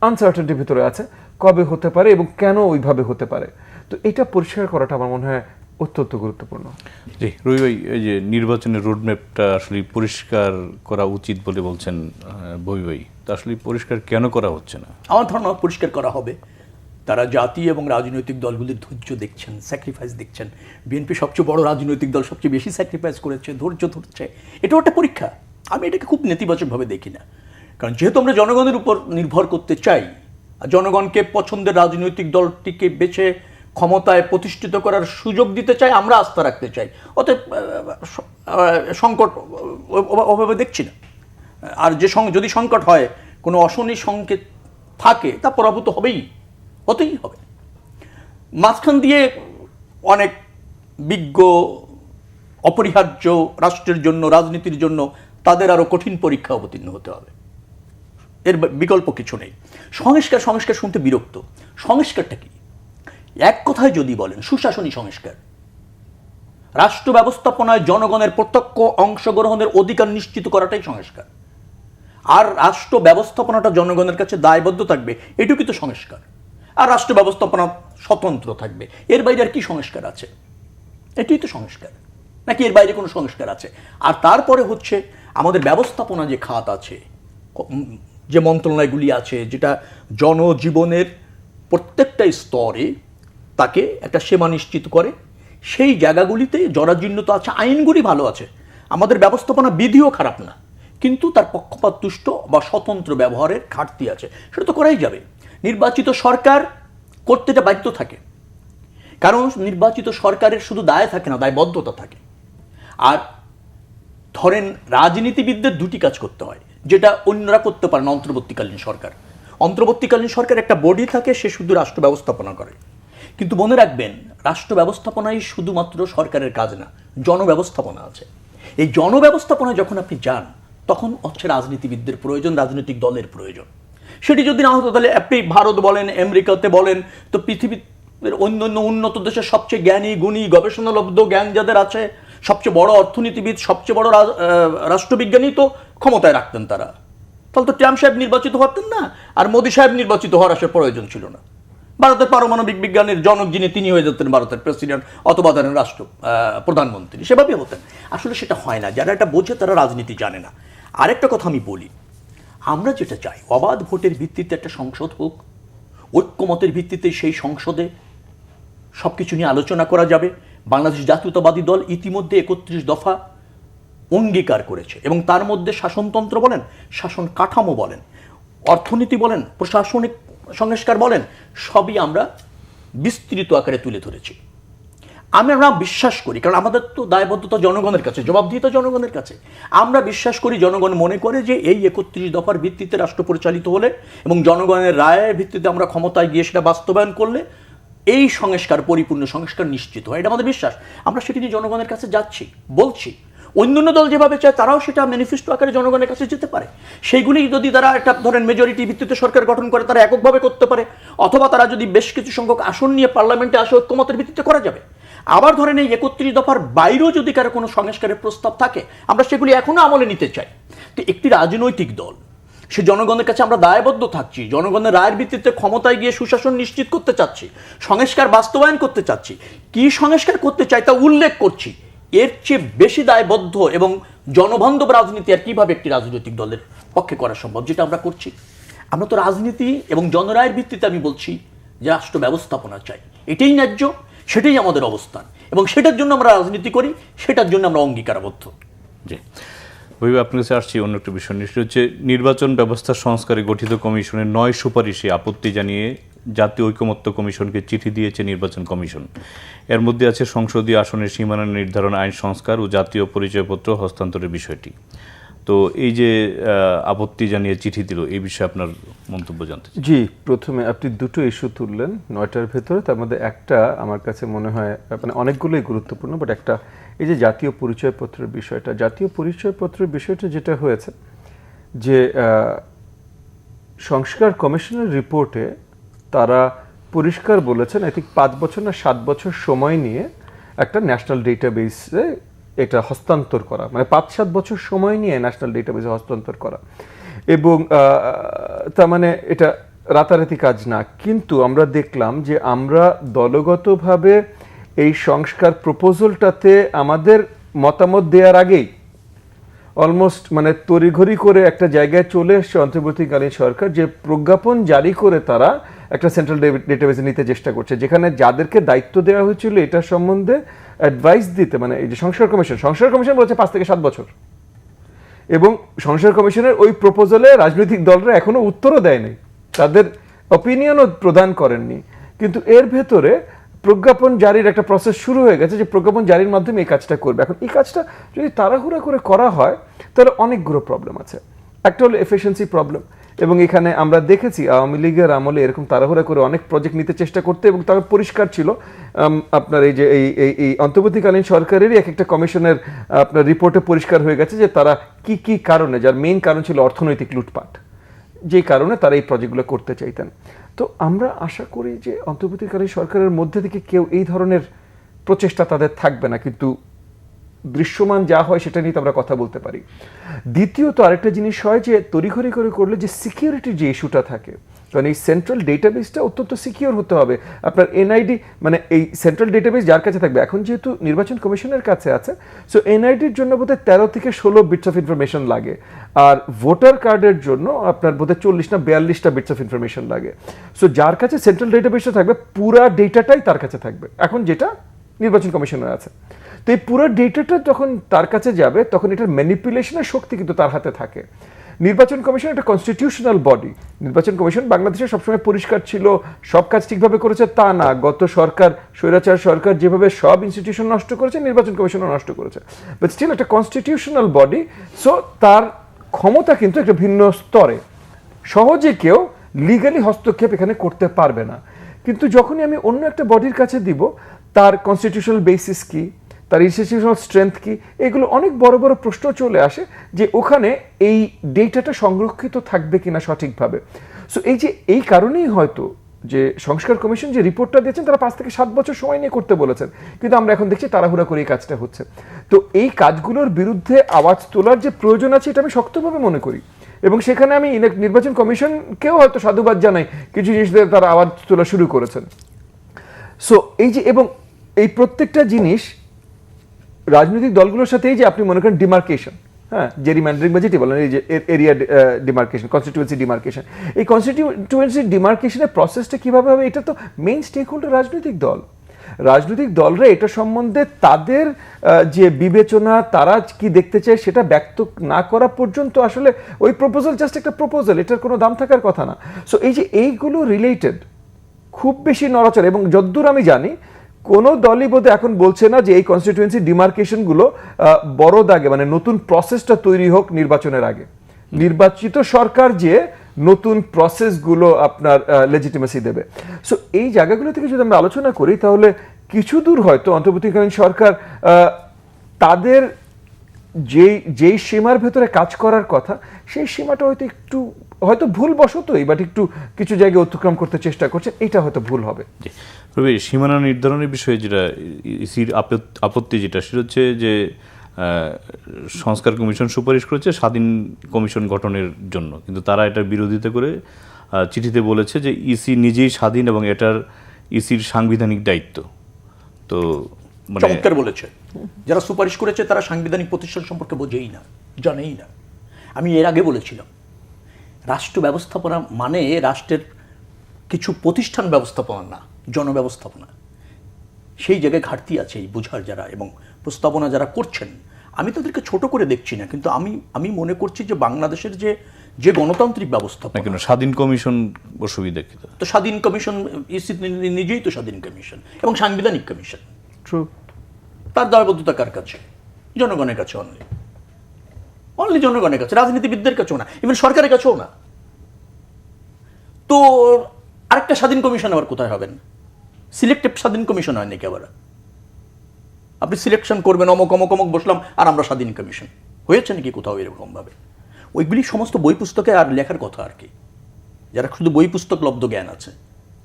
আনসার্টেনটির ভিতরে আছে কবে হতে পারে এবং কেন ওইভাবে হতে পারে। তো এটা পরিষ্কার করাটা আমার মনে হয় অত্যন্ত গুরুত্বপূর্ণ। জি রবি ভাই, এই যে নির্বাচনের রোডম্যাপটা আসলে পরিষ্কার করা উচিত বলে বলছেন ববি ভাই, তা আসলে পরিষ্কার কেন করা হচ্ছে না? আমার ধারণা পরিষ্কার করা হবে। তারা জাতি এবং রাজনৈতিক দলগুলির ধৈর্য দেখছেন, স্যাক্রিফাইস দেখছেন। বিএনপি সবচেয়ে বড় রাজনৈতিক দল, সবচেয়ে বেশি স্যাক্রিফাইস করেছে, ধৈর্য ধরছে। এটাও একটা পরীক্ষা। আমি এটাকে খুব নেতিবাচকভাবে দেখি না, কারণ যেহেতু আমরা জনগণের উপর নির্ভর করতে চাই, আর জনগণকে পছন্দের রাজনৈতিক দলটিকে বেছে ক্ষমতায় প্রতিষ্ঠিত করার সুযোগ দিতে চাই, আমরা আস্থা রাখতে চাই, অতএব সংকট অভাবে দেখছি না। আর যদি সংকট হয়, কোনো অশনি সংকেত থাকে, তা পরাভূত হতেই হবে। মাঝখান দিয়ে অনেক বিজ্ঞ, অপরিহার্য রাষ্ট্রের জন্য, রাজনীতির জন্য তাদের আরো কঠিন পরীক্ষা অবতীর্ণ হতে হবে। এর বিকল্প কিছু নেই। সংস্কার সংস্কার শুনতে বিরক্ত। সংস্কারটা কি? এক কথায় যদি বলেন, সুশাসনী সংস্কার। রাষ্ট্র ব্যবস্থাপনায় জনগণের প্রত্যক্ষ অংশগ্রহণের অধিকার নিশ্চিত করাটাই সংস্কার। আর রাষ্ট্র ব্যবস্থাপনাটা জনগণের কাছে দায়বদ্ধ থাকবে, এটুকুই তো সংস্কার। আর রাষ্ট্র ব্যবস্থাপনা স্বতন্ত্র থাকবে, এর বাইরে আর কি সংস্কার আছে? এটাই তো সংস্কার, নাকি এর বাইরে কোনো সংস্কার আছে? আর তারপরে হচ্ছে আমাদের ব্যবস্থাপনা যে খাত আছে, যে মন্ত্রণালয়গুলি আছে, যেটা জনজীবনের প্রত্যেকটা স্তরে তাকে একটা সীমা নিশ্চিত করে, সেই জায়গাগুলিতে জরাজীর্ণতা আছে। আইনগুলি ভালো আছে, আমাদের ব্যবস্থাপনা বিধিও খারাপ না, কিন্তু তার পক্ষপাতদুষ্ট বা স্বতন্ত্র ব্যবহারের ঘাটতি আছে। সেটা তো করাই যাবে। নির্বাচিত সরকার করতে এটা বাধ্য থাকে, কারণ নির্বাচিত সরকারের শুধু দায় থাকে না, দায়বদ্ধতা থাকে। আর ধরেন রাজনীতিবিদদের দুটি কাজ করতে হয়, যেটা অন্যরা করতে পারে না। অন্তর্বর্তীকালীন সরকার একটা বডি থাকে, সে শুধু রাষ্ট্র ব্যবস্থাপনা করে। কিন্তু মনে রাখবেন, রাষ্ট্র ব্যবস্থাপনাই শুধুমাত্র সরকারের কাজ না, জনব্যবস্থাপনা আছে। এই জনব্যবস্থাপনায় যখন আপনি যান, তখন হচ্ছে রাজনীতিবিদদের প্রয়োজন, রাজনৈতিক দলের প্রয়োজন। সেটি যদি না হতো, তাহলে আপনি ভারত বলেন, আমেরিকাতে বলেন, তো পৃথিবীর অন্য অন্য উন্নত দেশের সবচেয়ে জ্ঞানী, গুণী, গবেষণালব্ধ জ্ঞান যাদের আছে, সবচেয়ে বড় অর্থনীতিবিদ, সবচেয়ে বড় রাষ্ট্রবিজ্ঞানী তো ক্ষমতায় রাখতেন তারা। তাহলে তো ট্রাম্প সাহেব নির্বাচিত হতেন না, আর মোদী সাহেব নির্বাচিত হওয়ার আসলে প্রয়োজন ছিল না। ভারতের পারমাণবিক বিজ্ঞানের জনক যিনি, তিনি হয়ে যেতেন ভারতের প্রেসিডেন্ট অথবা ধরেন প্রধানমন্ত্রী, সেভাবেই হতেন। আসলে সেটা হয় না। যারা এটা বোঝে তারা রাজনীতি জানে না। আরেকটা কথা আমি বলি, আমরা যেটা চাই, অবাধ ভোটের ভিত্তিতে একটা সংসদ হোক, ঐক্যমতের ভিত্তিতে সেই সংসদে সবকিছু নিয়ে আলোচনা করা যাবে। বাংলাদেশ জাতীয়তাবাদী দল ইতিমধ্যে 31 দফা অঙ্গীকার করেছে, এবং তার মধ্যে শাসনতন্ত্র বলেন, শাসন কাঠামো বলেন, অর্থনীতি বলেন, প্রশাসনিক সংস্কার বলেন, সবই আমরা বিস্তৃত আকারে তুলে ধরেছি। আমরা বিশ্বাস করি, কারণ আমাদের তো দায়বদ্ধতা জনগণের কাছে, জবাবদিহিতা জনগণের কাছে। আমরা বিশ্বাস করি, জনগণ মনে করে যে এই 31 দফার ভিত্তিতে রাষ্ট্র পরিচালিত হলে এবং জনগণের রায়ের ভিত্তিতে আমরা ক্ষমতায় গিয়ে সেটা বাস্তবায়ন করলে এই সংস্কার, পরিপূর্ণ সংস্কার নিশ্চিত হয়। এটা আমাদের বিশ্বাস। আমরা সেটি নিয়ে জনগণের কাছে যাচ্ছি, বলছি। অন্যান্য দল যেভাবে চায়, তারাও সেটা ম্যানিফেস্টো আকারে জনগণের কাছে যেতে পারে। সেইগুলি যদি তারা একটা ধরেন মেজরিটি ভিত্তিতে সরকার গঠন করে, তারা এককভাবে করতে পারে, অথবা তারা যদি বেশ কিছু সংখ্যক আসন নিয়ে পার্লামেন্টে আসে, ঐক্যমতের ভিত্তিতে করা যাবে। আবার ধরেন এই 31 দফার বাইরেও যদি কারো কোনো সংস্কারের প্রস্তাব থাকে, আমরা সেগুলি এখনো আমলে নিতে চাই। তো একটি রাজনৈতিক দল, সে জনগণের কাছে আমরা দায়বদ্ধ থাকছি, জনগণের রায়ের ভিত্তিতে ক্ষমতায় গিয়ে সুশাসন নিশ্চিত করতে চাচ্ছি, সংস্কার বাস্তবায়ন করতে চাচ্ছি। কি সংস্কার করতে চাই তা উল্লেখ করছি। এর চেয়ে বেশি দায়বদ্ধ এবং জনবান্ধব রাজনীতি আর কিভাবে একটি রাজনৈতিক দলের পক্ষে করা সম্ভব, যেটা আমরা করছি। আমরা তো রাজনীতি এবং জনরায়ের ভিত্তিতে আমি বলছি যে রাষ্ট্র ব্যবস্থাপনা চাই, এটাই ন্যায্য, সেটাই আমাদের অবস্থান, এবং সেটার জন্য আমরা রাজনীতি করি, সেটার জন্য আমরা অঙ্গীকারবদ্ধ। জি ভাই, আপনার কাছে আসছি অন্য একটা বিষয় নিয়ে, সেটা হচ্ছে নির্বাচন ব্যবস্থা সংস্কারে গঠিত কমিশনের 9 সুপারিশে আপত্তি জানিয়ে জাতীয় ঐকমত্য কমিশনকে চিঠি দিয়েছে নির্বাচন কমিশন। এর মধ্যে আছে সংসদীয় আসনের সীমানা নির্ধারণ আইন সংস্কার ও জাতীয় পরিচয়পত্র হস্তান্তরের বিষয়টি। তো এই যে আপত্তি জানিয়ে চিঠি দিল, এই বিষয়ে আপনার মন্তব্য জানতে চাই। জি, প্রথমে আপনি দুটো ইস্যু তুললেন 9টার ভেতরে, তার মধ্যে একটা আমার কাছে মনে হয়, মানে অনেকগুলোই গুরুত্বপূর্ণ, বাট একটা এই যে জাতীয় পরিচয়পত্রের বিষয়টা। জাতীয় পরিচয়পত্রের বিষয়টা যেটা হয়েছে যে সংস্কার কমিশনের রিপোর্টে তারা পরিষ্কার বলেছেন, আই থিঙ্ক 5 বছর না 7 বছর সময় নিয়ে একটা ন্যাশনাল ডেটাবেসে এটা হস্তান্তর করা, মানে 5-7 বছর সময় নিয়ে ন্যাশনাল ডেটাবেসে হস্তান্তর করা, এবং তার মানে এটা রাতারাতি কাজ না। কিন্তু আমরা দেখলাম যে আমরা দলগতভাবে এই সংস্কার প্রপোজালটাতে আমাদের মতামত দেওয়ার আগেই অলমোস্ট মানে তড়িঘড়ি করে একটা জায়গায় চলে এসছে অন্তর্বর্তীকালীন সরকার, যে প্রজ্ঞাপন জারি করে তারা একটা সেন্ট্রাল ডেটাবেসে নিতে চেষ্টা করছে, যেখানে যাদেরকে দায়িত্ব দেওয়া হয়েছিল এটা সম্বন্ধে অ্যাডভাইস দিতে, মানে এই যে সংস্কার কমিশন বলেছে 5 থেকে 7 বছর, এবং সংস্কার কমিশনের ওই প্রপোজালে রাজনৈতিক দলরা এখনো উত্তরও দেয়নি, তাদের অপিনিয়নও প্রদান করেননি। কিন্তু এর ভেতরে প্রজ্ঞাপন জারির একটা প্রসেস শুরু হয়ে গেছে, যে প্রজ্ঞাপন জারির মাধ্যমে এই কাজটা করবে। এখন এই কাজটা যদি তাড়াহুড়া করে করা হয় তাহলে অনেকগুলো প্রবলেম আছে। একটা হলো এফিসিয়েন্সি প্রবলেম, এবং এখানে আমরা দেখেছি আওয়ামী লীগের আমলে এরকম তাড়াহুড়া করে অনেক প্রজেক্ট নিতে চেষ্টা করতে, এবং তার পরিষ্কার ছিল আপনার এই যে এই অন্তর্বর্তীকালীন সরকারেরই এক একটা কমিশনের আপনার রিপোর্টে পরিষ্কার হয়ে গেছে যে তারা কি কি কারণে, যার মেইন কারণ ছিল অর্থনৈতিক লুটপাট, যেই কারণে তারা এই প্রজেক্টগুলো করতে চাইতেন। তো আমরা আশা করি যে অন্তর্বর্তীকালীন সরকারের মধ্যে থেকে কেউ এই ধরনের প্রচেষ্টা তাদের থাকবে না, কিন্তু দৃশ্যমান যা হয় সেটা নিয়ে তো আমরা কথা বলতে পারি। দ্বিতীয়ত আরেকটা জিনিস হয় যে তড়িঘড়ি করে করলে যে সিকিউরিটির যে ইস্যুটা থাকে, কারণ এই সেন্ট্রাল ডেটাবেসটা অত্যন্ত সিকিউর হতে হবে। আপনার এনআইডি মানে এই সেন্ট্রাল ডেটাবেস যার কাছে থাকবে, এখন যেহেতু নির্বাচন কমিশনের কাছে আছে, সো এনআইডির জন্য বোধহয় 13 থেকে 16 বিটস অফ ইনফরমেশন লাগে, আর ভোটার কার্ডের জন্য আপনার বোধহয় 40 না 42টা বিটস অফ ইনফরমেশন লাগে। সো যার কাছে সেন্ট্রাল ডেটাবেসটা থাকবে পুরা ডেটাটাই তার কাছে থাকবে, এখন যেটা নির্বাচন কমিশনের আছে। তো এই পুরো ডেটাটা যখন তার কাছে যাবে তখন এটার ম্যানিপুলেশনের শক্তি কিন্তু তার হাতে থাকে। নির্বাচন কমিশন একটা কনস্টিটিউশনাল বডি। নির্বাচন কমিশন বাংলাদেশে সবসময় পরিষ্কার ছিল, সব কাজ ঠিকভাবে করেছে তা না, গত সরকার স্বৈরাচার সরকার যেভাবে সব ইনস্টিটিউশন নষ্ট করেছে, নির্বাচন কমিশনও নষ্ট করেছে, বাট স্টিল একটা কনস্টিটিউশনাল বডি। সো তার ক্ষমতা কিন্তু একটা ভিন্ন স্তরে, সহজে কেউ লিগালি হস্তক্ষেপ এখানে করতে পারবে না। কিন্তু যখনই আমি অন্য একটা বডির কাছে দিব, তার কনস্টিটিউশনাল বেসিস কি, তার ইনস্টিটিউশনাল স্ট্রেংথ কি, এগুলো অনেক বড় বড় প্রশ্ন চলে আসে যে ওখানে এই ডেটাটা সংরক্ষিত থাকবে কিনা সঠিকভাবে। সো এই কারণেই হয়তো যে সংস্কার কমিশন যে রিপোর্টটা দিয়েছেন তারা 5 থেকে 7 বছর সময় নিয়ে করতে বলেছেন, কিন্তু আমরা এখন দেখছি তাড়াহুড়া করে এই কাজটা হচ্ছে। তো এই কাজগুলোর বিরুদ্ধে আওয়াজ তোলার যে প্রয়োজন আছে এটা আমি শক্তভাবে মনে করি, এবং সেখানে আমি নির্বাচন কমিশনকেও হয়তো সাধুবাদ জানাই, কিছু জিনিস তারা আওয়াজ তোলা শুরু করেছেন। সো এবং এই প্রত্যেকটা জিনিস রাজনৈতিক দলগুলোর সাথে, এই যে আপনি মনে করেন ডিমার্কেশন, হ্যাঁ, জেরিম্যান্ডারিং বা যেটি বলেন এই যে এরিয়া ডিমার্কেশন, কনস্টিটিউয়েন্সি ডিমার্কেশন, এই কনস্টিটিউয়েন্সি ডিমার্কেশনের প্রসেসটা কীভাবে হবে, এটা তো মেইন স্টেক হোল্ডার রাজনৈতিক দলরা এটা সম্বন্ধে তাদের যে বিবেচনা, তারা কি দেখতে চায় সেটা ব্যক্ত না করা পর্যন্ত আসলে ওই প্রপোজাল জাস্ট একটা প্রপোজাল, এটার কোনো দাম থাকার কথা না। সো এই যে এইগুলো রিলেটেড খুব বেশি নড়াচড়া, এবং যদ্দূর আমি জানি কোনো দলই বোধহয় এখন বলছে না যে এই কনস্টিটিউয়েন্সি ডিমার্কেশনগুলো বড় দাগে, মানে নতুন প্রসেসটা তৈরি হোক নির্বাচনের আগে, নির্বাচিত সরকার যে নতুন প্রসেসগুলো আপনার লেজিটিমেসি দেবে। সো এই জায়গাগুলো থেকে যদি আমরা আলোচনা করি তাহলে কিছু দূর হয়তো অন্তর্বর্তীকালীন সরকার তাদের যেই সীমার ভেতরে কাজ করার কথা সেই সীমাটা হয়তো ভুল বশতই, বাট একটু কিছু জায়গায় অতিক্রম করতে চেষ্টা করছে, এটা হয়তো ভুল হবে। সীমানা নির্ধারণের বিষয়ে যেটা ইসির আপত্তি যেটা সেটা হচ্ছে যে সংস্কার কমিশন সুপারিশ করেছে স্বাধীন কমিশন গঠনের জন্য, কিন্তু তারা এটার বিরোধিতা করে চিঠিতে বলেছে যে ইসি নিজেই স্বাধীন এবং এটার ইসির সাংবিধানিক দায়িত্ব। তো চমৎকার বলেছে, যারা সুপারিশ করেছে তারা সাংবিধানিক প্রতিষ্ঠান সম্পর্কে বোঝেই না, জানেই না। আমি এর আগে বলেছিলাম রাষ্ট্র ব্যবস্থাপনা মানে রাষ্ট্রের কিছু প্রতিষ্ঠান ব্যবস্থাপনা না, জনব্যবস্থাপনা। সেই জায়গায় ঘাটতি আছে এই বোঝার যারা এবং প্রস্তাবনা যারা করছেন। আমি তাদেরকে ছোট করে দেখছি না, কিন্তু আমি মনে করছি যে বাংলাদেশের যে গণতান্ত্রিক ব্যবস্থাপনা, কেন স্বাধীন কমিশন অসুবিধা কি? তো স্বাধীন কমিশন নিজেই তো স্বাধীন কমিশন এবং সাংবিধানিক কমিশন। ট্রু। তার দায়বদ্ধতা কার কাছে? জনগণের কাছে অনলি জনগণের কাছে, রাজনীতিবিদদের কাছেও না, ইভেন সরকারের কাছেও না। তো আরেকটা স্বাধীন কমিশন আবার কোথায় হবেন? সিলেক্টিভ স্বাধীন কমিশন হয় নাকি আবার? আপনি সিলেকশন করবেন, অমক অমক অমক বসলাম আর আমরা স্বাধীন কমিশন হয়েছে নাকি কোথাও এরকম ভাবে? ওইগুলি সমস্ত বই পুস্তকে আর লেখার কথা আর কি, যারা শুধু বই পুস্তক লব্ধ জ্ঞান আছে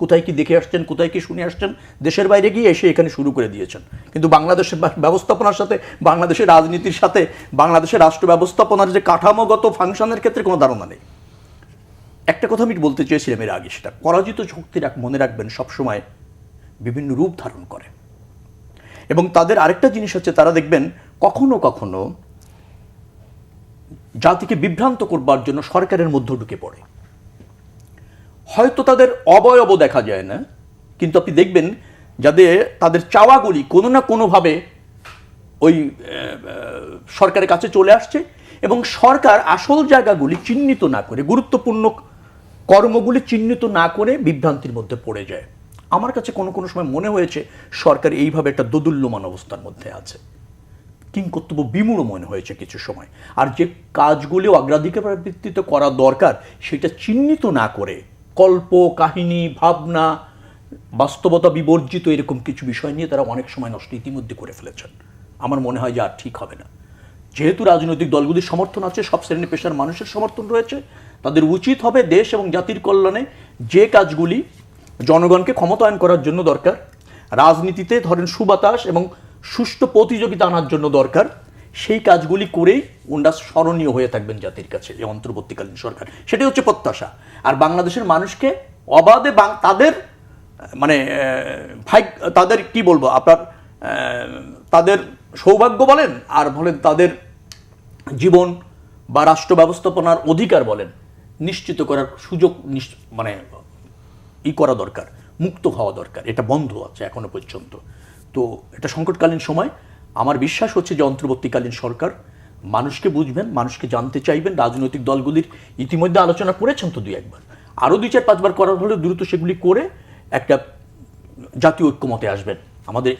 কোথায় কি দেখে আসছেন, কোথায় কি শুনে আসছেন, দেশের বাইরে গিয়ে এসে এখানে শুরু করে দিয়েছেন। কিন্তু বাংলাদেশের ব্যবস্থাপনার সাথে, বাংলাদেশের রাজনীতির সাথে, বাংলাদেশের রাষ্ট্র ব্যবস্থাপনার যে কাঠামোগত ফাংশনের ক্ষেত্রে কোনো ধারণা নেই। একটা কথা আমি বলতে চেয়েছিলাম এর আগে, সেটা পরাজিত শক্তির মনে রাখবেন সবসময় বিভিন্ন রূপ ধারণ করে। এবং তাদের আরেকটা জিনিস হচ্ছে, তারা দেখবেন কখনো কখনো জাতিকে বিভ্রান্ত করবার জন্য সরকারের মধ্যে ঢুকে পড়ে। হয়তো তাদের অবয়ব দেখা যায় না, কিন্তু আপনি দেখবেন যাদের তাদের চাওয়াগুলি কোনো না কোনোভাবে ওই সরকারের কাছে চলে আসছে, এবং সরকার আসল জায়গাগুলি চিহ্নিত না করে, গুরুত্বপূর্ণ কর্মগুলি চিহ্নিত না করে বিভ্রান্তির মধ্যে পড়ে যায়। আমার কাছে কোনো কোনো সময় মনে হয়েছে সরকার এইভাবে একটা দোদুল্যমান অবস্থার মধ্যে আছে, কিংকর্তব্য বিমূঢ় মনে হয়েছে কিছু সময়। আর যে কাজগুলি অগ্রাধিকার ভিত্তিতে করা দরকার সেটা চিহ্নিত না করে কল্প কাহিনী, ভাবনা, বাস্তবতা বিবর্জিত এরকম কিছু বিষয় নিয়ে তারা অনেক সময় নষ্ট ইতিমধ্যে করে ফেলেছেন। আমার মনে হয় যে আর ঠিক হবে না। যেহেতু রাজনৈতিক দলগুলির সমর্থন আছে, সব শ্রেণী পেশার মানুষের সমর্থন রয়েছে, তাদের উচিত হবে দেশ এবং জাতির কল্যাণে যে কাজগুলি জনগণকে ক্ষমতায়ন করার জন্য দরকার, রাজনীতিতে ধরেন সুবাতাস এবং সুষ্ঠু প্রতিযোগিতা আনার জন্য দরকার, সেই কাজগুলি করেই ওনারা স্মরণীয় হয়ে থাকবেন জাতির কাছে, এই অন্তর্বর্তীকালীন সরকার। সেটাই হচ্ছে প্রত্যাশা। আর বাংলাদেশের মানুষকে অবাধে তাদের মানে তাদের কি বলবো আপনার, তাদের সৌভাগ্য বলেন আর বলেন, তাদের জীবন বা রাষ্ট্র ব্যবস্থাপনার অধিকার বলেন, নিশ্চিত করার সুযোগ মানে করা দরকার, মুক্ত হওয়া দরকার। এটা বন্ধ আছে এখনো পর্যন্ত। তো এটা সংকটকালীন সময়। আমার বিশ্বাস হচ্ছে যে অন্তর্বর্তীকালীন সরকার মানুষকে বুঝবেন, মানুষকে জানতে চাইবেন। রাজনৈতিক দলগুলির ইতিমধ্যে আলোচনা করেছেন তো 2-1 বার, আরও 2-4-5 বার করার হলে দ্রুত সেগুলি করে একটা জাতীয় ঐক্যমতে আসবেন। আমাদের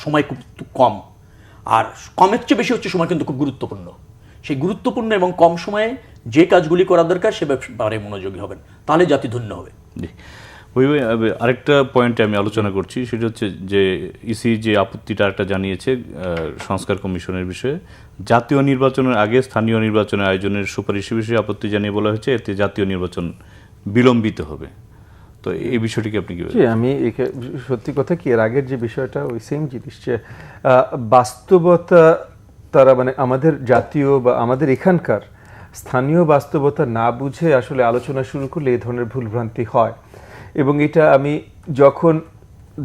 সময় খুব কম, আর কমের চেয়ে বেশি হচ্ছে সময় কিন্তু খুব গুরুত্বপূর্ণ। সেই গুরুত্বপূর্ণ এবং কম সময়ে যে কাজগুলি করা দরকার সে ব্যাপারে মনোযোগী হবেন, তাহলে জাতি ধন্য হবে। আরেকটা পয়েন্টে আমি আলোচনা করছি, সেটা হচ্ছে যে ইসি যে আপত্তিটা একটা জানিয়েছে সংস্কার কমিশনের বিষয়ে, জাতীয় নির্বাচনের আগে স্থানীয় নির্বাচনের আয়োজনের সুপারিশের বিষয়ে আপত্তি জানিয়ে বলা হয়েছে এতে জাতীয় নির্বাচন বিলম্বিত হবে। তো এই বিষয়টিকে আপনি কি বলছেন? আমি সত্যি কথা কি, এর আগের যে বিষয়টা ওই সেম জিনিস, যে বাস্তবতা তারা মানে আমাদের জাতীয় বা আমাদের এখানকার স্থানীয় বাস্তবতা না বুঝে আসলে আলোচনা শুরু করলে এই ধরনের ভুলভ্রান্তি হয়। এবং এটা আমি যখন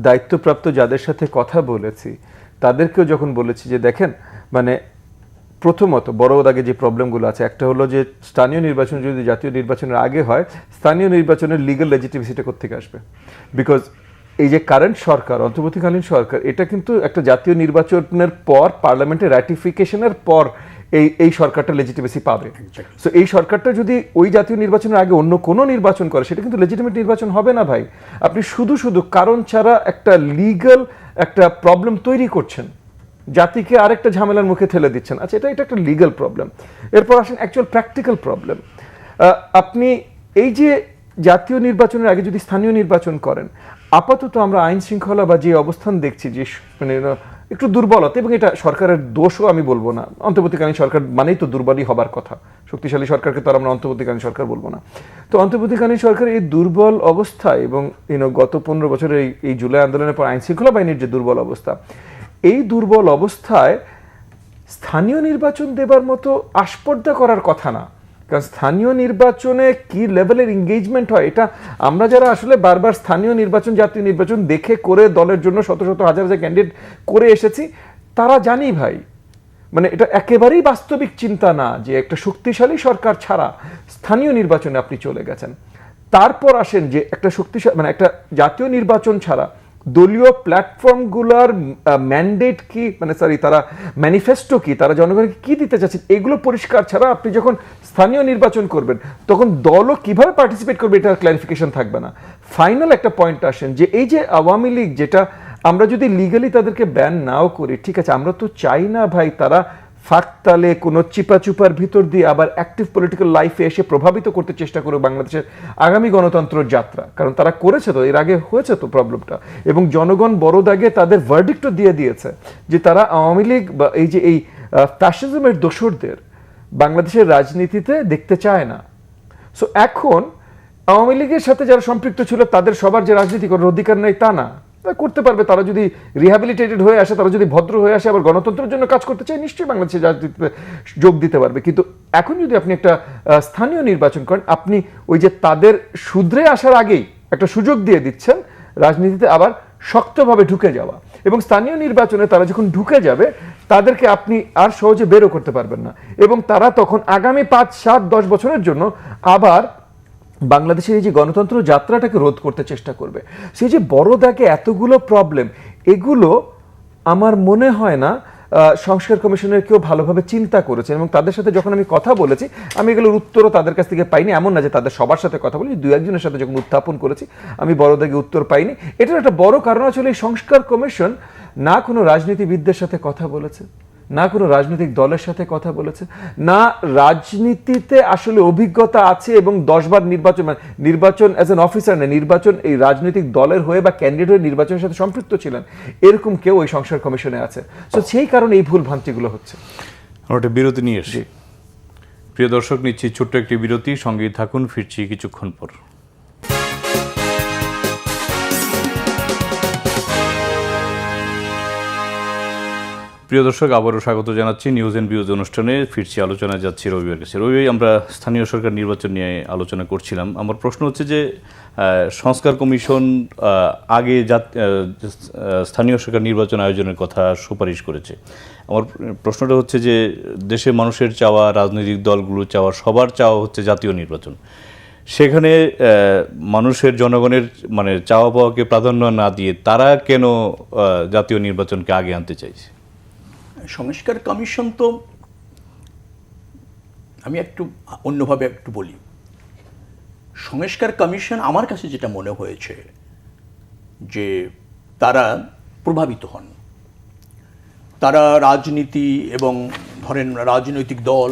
দায়িত্বপ্রাপ্ত যাদের সাথে কথা বলেছি তাদেরকেও যখন বলেছি যে দেখেন, মানে প্রথমত বড় দাগে যে প্রবলেমগুলো আছে, একটা হলো যে স্থানীয় নির্বাচন যদি জাতীয় নির্বাচনের আগে হয়, স্থানীয় নির্বাচনের লিগ্যাল লেজিটিমেসিটা কোত্থেকে আসবে? বিকজ এই যে কারেন্ট সরকার, অন্তর্বর্তীকালীন সরকার, এটা কিন্তু একটা জাতীয় নির্বাচনের পর পার্লামেন্টের রাটিফিকেশনের পর এই সরকারটা লেজিটিমেসি পাবে। সো এই সরকারটা যদি ওই জাতীয় নির্বাচনের আগে অন্য কোনো নির্বাচন করে, সেটা কিন্তু লেজিটিমেট নির্বাচন হবে না ভাই। আপনি শুধু শুধু কারণ ছাড়া একটা লিগ্যাল একটা প্রবলেম তৈরি করছেন, জাতিকে আরেকটা ঝামেলার মুখে ঠেলে দিচ্ছেন। আচ্ছা, এটা একটা লিগ্যাল প্রবলেম। এরপর আসেন অ্যাকচুয়াল প্র্যাকটিক্যাল প্রবলেম। আপনি এই যে জাতীয় নির্বাচনের আগে যদি স্থানীয় নির্বাচন করেন, আপাতত আমরা আইন শৃঙ্খলা বা যে অবস্থান দেখছি যে মানে একটু দুর্বলতা, এবং এটা সরকারের দোষও আমি বলবো না, অন্তর্বর্তীকালীন সরকার মানেই তো দুর্বলই হবার কথা, শক্তিশালী সরকারকে তো আর আমরা অন্তর্বর্তীকালীন সরকার বলবো না। তো অন্তর্বর্তীকালীন সরকার এই দুর্বল অবস্থায় এবং গত 15 বছরের এই জুলাই আন্দোলনের পর আইন শৃঙ্খলা বাহিনীর যে দুর্বল অবস্থা, এই দুর্বল অবস্থায় স্থানীয় নির্বাচন দেবার মতো আস্পর্ধা করার কথা না। কারণ স্থানীয় নির্বাচনে কি লেভেলের এঙ্গেজমেন্ট হয়, এটা আমরা যারা আসলে বারবার স্থানীয় নির্বাচন জাতীয় নির্বাচন দেখে করে দলের জন্য শত শত হাজার হাজার ক্যান্ডিডেট করে এসেছি, তারা জানি ভাই, মানে এটা একেবারেই বাস্তবিক চিন্তা না যে একটা শক্তিশালী সরকার ছাড়া স্থানীয় নির্বাচনে আপনি চলে গেছেন। তারপর আসেন যে একটা শক্তিশালী মানে একটা জাতীয় নির্বাচন ছাড়া দলীয় প্ল্যাটফর্মগুলোর ম্যান্ডেট কি, মানে তারা ম্যানিফেস্টো কি, তারা জনগণকে কি দিতে চাচ্ছেন, এগুলো পরিষ্কার ছাড়া আপনি যখন স্থানীয় নির্বাচন করবেন তখন দলও কিভাবে পার্টিসিপেট করবে এটার ক্ল্যারিফিকেশন থাকবে না। ফাইনাল একটা পয়েন্ট আসেন যে এই যে আওয়ামী লীগ, যেটা আমরা যদি লিগালি তাদেরকে ব্যান নাও করি, ঠিক আছে, আমরা তো চাই না ভাই তারা ফাঁকতালে কোনো চিপাচুপার ভিতর দিয়ে আবার অ্যাক্টিভ পলিটিক্যাল লাইফে এসে প্রভাবিত করতে চেষ্টা করে বাংলাদেশের আগামী গণতন্ত্রের যাত্রা। কারণ তারা করেছে তো, এর আগে হয়েছে তো প্রবলেমটা, এবং জনগণ বড় দাগে তাদের ভার্ডিক্টও দিয়ে দিয়েছে যে তারা আওয়ামী লীগ বা এই যে এই ফ্যাসিজমের দোসরদের বাংলাদেশের রাজনীতিতে দেখতে চায় না। সো এখন আওয়ামী লীগের সাথে যারা সম্পৃক্ত ছিল তাদের সবার যে রাজনীতি করার অধিকার নেই তা না, তারা করতে পারবে। তারা যদি রিহ্যাবিলিটেটেড হয়ে আসে, তারা যদি ভদ্র হয়ে আসে, আবার গণতন্ত্রের জন্য কাজ করতে চায়, নিশ্চয়ই বাংলাদেশের রাজনীতিতে যোগ দিতে পারবে। কিন্তু এখন যদি আপনি একটা স্থানীয় নির্বাচন করেন, আপনি ওই যে তাদের শুধরে আসার আগেই একটা সুযোগ দিয়ে দিচ্ছেন রাজনীতিতে আবার শক্তভাবে ঢুকে যাওয়া, এবং স্থানীয় নির্বাচনে তারা যখন ঢুকে যাবে তাদেরকে আপনি আর সহজে বেরো করতে পারবেন না, এবং তারা তখন আগামী 5, 7, 10 বছরের জন্য আবার বাংলাদেশের এই যে গণতন্ত্র যাত্রাটাকে রোধ করতে চেষ্টা করবে। সেই যে বড় দাগে এতগুলো প্রবলেম, এগুলো আমার মনে হয় না সংস্কার কমিশনের কেউ ভালোভাবে চিন্তা করেছেন, এবং তাদের সাথে যখন আমি কথা বলেছি, আমি এগুলোর উত্তরও তাদের কাছ থেকে পাইনি। এমন না যে তাদের সবার সাথে কথা বলি, 2-1 সাথে যখন উত্থাপন করেছি আমি বড় দাগে উত্তর পাইনি। এটার একটা বড় কারণ আসলে এই সংস্কার কমিশন না কোনো রাজনীতিবিদদের সাথে কথা বলেছে, না কোনো রাজনৈতিক দলের সাথে কথা বলেছে, না রাজনীতিতে আসলে অভিজ্ঞতা আছে এবং 10 বার নির্বাচন অ্যাজ এন অফিসার না, নির্বাচন এই রাজনৈতিক দলের হয়ে বা ক্যান্ডিডেট হয়ে নির্বাচনের সাথে সম্পৃক্ত ছিলেন, এরকম কেউ ওই সংস্কার কমিশনে আছে। তো সেই কারণে এই ভুল ভ্রান্তিগুলো হচ্ছে। আমরা একটা বিরতি নিয়ে এসেছি। প্রিয় দর্শক, নিচ্ছি ছোট্ট একটি বিরতি, সঙ্গেই থাকুন, ফিরছি কিছুক্ষণ পর। প্রিয় দর্শক, আবারও স্বাগত জানাচ্ছি নিউজ অ্যান্ড ভিউজ অনুষ্ঠানে। ফিরছি, আলোচনায় যাচ্ছি রবিবার কাছে। রবি, আমরা স্থানীয় সরকার নির্বাচন নিয়ে আলোচনা করছিলাম। আমার প্রশ্ন হচ্ছে যে সংস্কার কমিশন আগে স্থানীয় সরকার নির্বাচন আয়োজনের কথা সুপারিশ করেছে। আমার প্রশ্নটা হচ্ছে যে দেশের মানুষের চাওয়া, রাজনৈতিক দলগুলো চাওয়া, সবার চাওয়া হচ্ছে জাতীয় নির্বাচন। সেখানে মানুষের, জনগণের মানে চাওয়া পাওয়াকে প্রাধান্য না দিয়ে তারা কেন জাতীয় নির্বাচনকে আগে আনতে চাইছে? সংস্কার কমিশন তো, আমি একটু অন্যভাবে একটু বলি। সংস্কার কমিশন আমার কাছে যেটা মনে হয়েছে যে তারা প্রভাবিত হন। তারা রাজনীতি এবং ধরেন রাজনৈতিক দল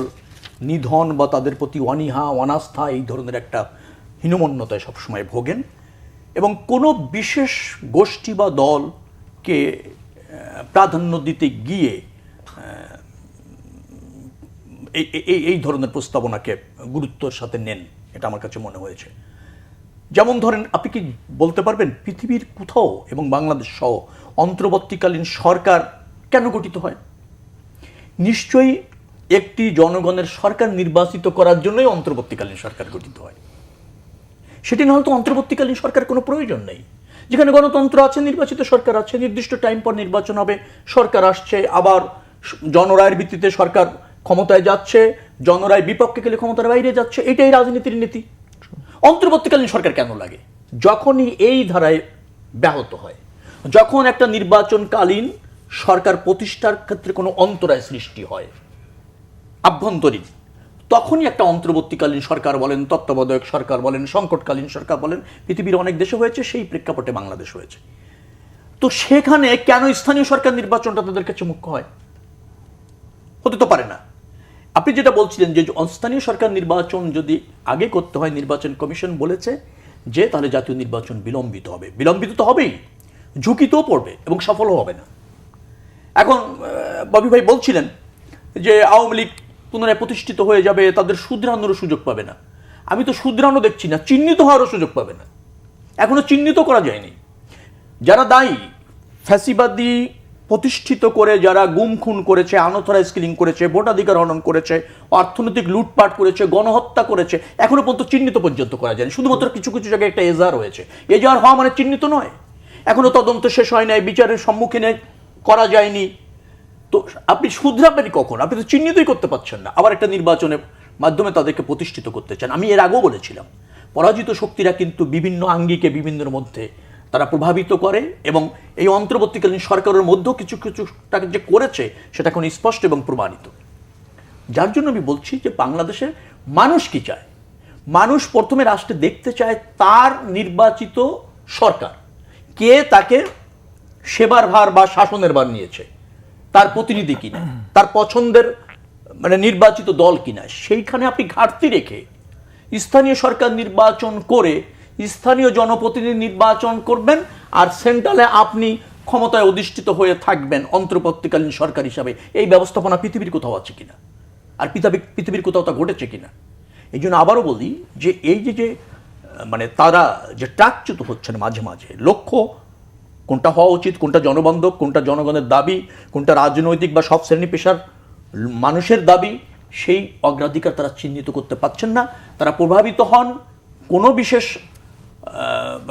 নিধন বা তাদের প্রতি অনীহা, অনাস্থা, এই ধরনের একটা হীনমন্যতায় সবসময় ভোগেন, এবং কোনো বিশেষ গোষ্ঠী বা দলকে প্রাধান্য দিতে গিয়ে এই ধরনের প্রস্তাবনাকে গুরুত্বের সাথে নেন, এটা আমার কাছে মনে হয়েছে। যেমন ধরেন, আপনি কি বলতে পারবেন পৃথিবীর কোথাও এবং বাংলাদেশ সহ অন্তর্বর্তীকালীন সরকার কেন গঠিত হয়? নিশ্চয়ই একটি জনগণের সরকার নির্বাচিত করার জন্যই অন্তর্বর্তীকালীন সরকার গঠিত হয়। সেটি না হলে তো অন্তর্বর্তীকালীন সরকার কোনো প্রয়োজন নেই। যেখানে গণতন্ত্র আছে, নির্বাচিত সরকার আছে, নির্দিষ্ট টাইম পর নির্বাচন হবে, সরকার আসছে, আবার জনরায়ের ভিত্তিতে সরকার ক্ষমতায় যাচ্ছে, জনরায় বিপক্ষে গেলে ক্ষমতার বাইরে যাচ্ছে, এটাই রাজনীতির নীতি। অন্তর্বর্তীকালীন সরকার কেন লাগে? যখনই এই ধারায় ব্যাহত হয়, যখন একটা নির্বাচনকালীন সরকার প্রতিষ্ঠার ক্ষেত্রে কোনো অন্তরায় সৃষ্টি হয় আভ্যন্তরীণ, তখনই একটা অন্তর্বর্তীকালীন সরকার বলেন, তত্ত্বাবধায়ক সরকার বলেন, সংকটকালীন সরকার বলেন, পৃথিবীর অনেক দেশে হয়েছে, সেই প্রেক্ষাপটে বাংলাদেশ হয়েছে। তো সেখানে কেন স্থানীয় সরকার নির্বাচনটা তাদের কাছে মুখ্য হয়? হতে তো পারে না। আপনি যেটা বলছিলেন যে স্থানীয় সরকার নির্বাচন যদি আগে করতে হয়, নির্বাচন কমিশন বলেছে যে তাহলে জাতীয় নির্বাচন বিলম্বিত হবে। বিলম্বিত তো হবেই, ঝুঁকিতেও পড়বে এবং সফলও হবে না। এখন ববি ভাই বলছিলেন যে আওয়ামী লীগ পুনরায় প্রতিষ্ঠিত হয়ে যাবে, তাদের শুধরানোরও সুযোগ পাবে না। আমি তো শুধরানো দেখছি না, চিহ্নিত হওয়ারও সুযোগ পাবে না। এখনো চিহ্নিত করা যায়নি। যারা দায়ী, ফ্যাসিবাদী প্রতিষ্ঠিত করে যারা গুম খুন করেছে, আনঅথরাইজড কিলিং করেছে, ভোটাধিকার হনন করেছে, অর্থনৈতিক লুটপাট করেছে, গণহত্যা করেছে, এখনো পর্যন্ত চিহ্নিত পর্যন্ত করা যায়নি। শুধুমাত্র কিছু কিছু জায়গায় একটা এজাহার হয়েছে। এজাহার হওয়া মানে চিহ্নিত নয়। এখনো তদন্ত শেষ হয় নাই, বিচারের সম্মুখীনে করা যায়নি। তো আপনি শুধরাবেন কখন? আপনি তো চিহ্নিতই করতে পারছেন না। আবার একটা নির্বাচনের মাধ্যমে তাদেরকে প্রতিষ্ঠিত করতে চান। আমি এর আগেও বলেছিলাম, পরাজিত শক্তিরা কিন্তু বিভিন্ন আঙ্গিকে বিভিন্নের মধ্যে তারা প্রভাবিত করে, এবং এই অন্তর্বর্তীকালীন সরকারের মধ্যেও কিছু কিছুটাকে যে করেছে সেটা এখন স্পষ্ট এবং প্রমাণিত। যার জন্য আমি বলছি যে বাংলাদেশের মানুষ কি চায়? মানুষ প্রথমে রাষ্ট্রে দেখতে চায় তার নির্বাচিত সরকার কে তাকে সেবার ভার বা শাসনের ভার নিয়েছে, তার প্রতিনিধি কিনা, তার পছন্দের মানে নির্বাচিত দল কিনা। সেইখানে আপনি ঘাটতি রেখে স্থানীয় সরকার নির্বাচন করে স্থানীয় জনপ্রতিনিধি নির্বাচন করবেন, আর সেন্ট্রালে আপনি ক্ষমতায় অধিষ্ঠিত হয়ে থাকবেন অন্তর্বর্তীকালীন সরকার হিসাবে। এই ব্যবস্থাপনা পৃথিবীর কোথাও আছে কিনা, আর পৃথিবীর কোথাও তা ঘটেছে কিনা? এই জন্য আবারও বলি যে এই যে মানে তারা যে ট্র্যাকচ্যুত হচ্ছেন মাঝে মাঝে, লক্ষ্য কোনটা হওয়া উচিত, কোনটা জনবান্ধব, কোনটা জনগণের দাবি, কোনটা রাজনৈতিক বা সব শ্রেণী পেশার মানুষের দাবি, সেই অগ্রাধিকার তারা চিহ্নিত করতে পারছেন না। তারা প্রভাবিত হন কোনো বিশেষ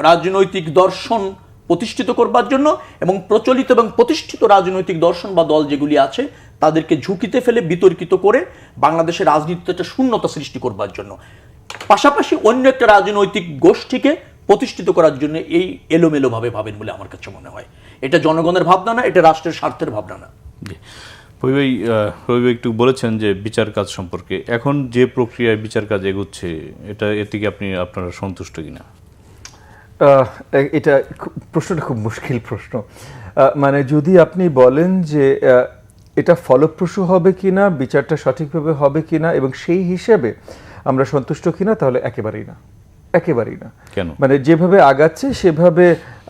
রাজনৈতিক দর্শন প্রতিষ্ঠিত করবার জন্য, এবং প্রচলিত এবং প্রতিষ্ঠিত রাজনৈতিক দর্শন বা দল যেগুলি আছে তাদেরকে ঝুঁকিতে ফেলে বিতর্কিত করে বাংলাদেশের রাজনীতিতে একটা শূন্যতা সৃষ্টি করবার জন্য, পাশাপাশি অন্য একটা রাজনৈতিক গোষ্ঠীকে প্রতিষ্ঠিত করার জন্য এই এলোমেলোভাবে ভাবেন বলে আমার কাছে মনে হয়। এটা জনগণের ভাবনা না, এটা রাষ্ট্রের স্বার্থের ভাবনা না। রবি ভাই একটু বলেছেন যে বিচার কাজ সম্পর্কে, এখন যে প্রক্রিয়ায় বিচার কাজ এগোচ্ছে এতে কি আপনারা সন্তুষ্ট কিনা? এটা প্রশ্নটা খুব মুশকিল প্রশ্ন। মানে যদি আপনি বলেন যে এটা ফলপ্রসূ হবে কিনা, বিচারটা সঠিকভাবে হবে কিনা এবং সেই হিসেবে আমরা সন্তুষ্ট কিনা, তাহলে একেবারেই না, একেবারেই না। কেন? মানে যেভাবে আগাচ্ছে সেভাবে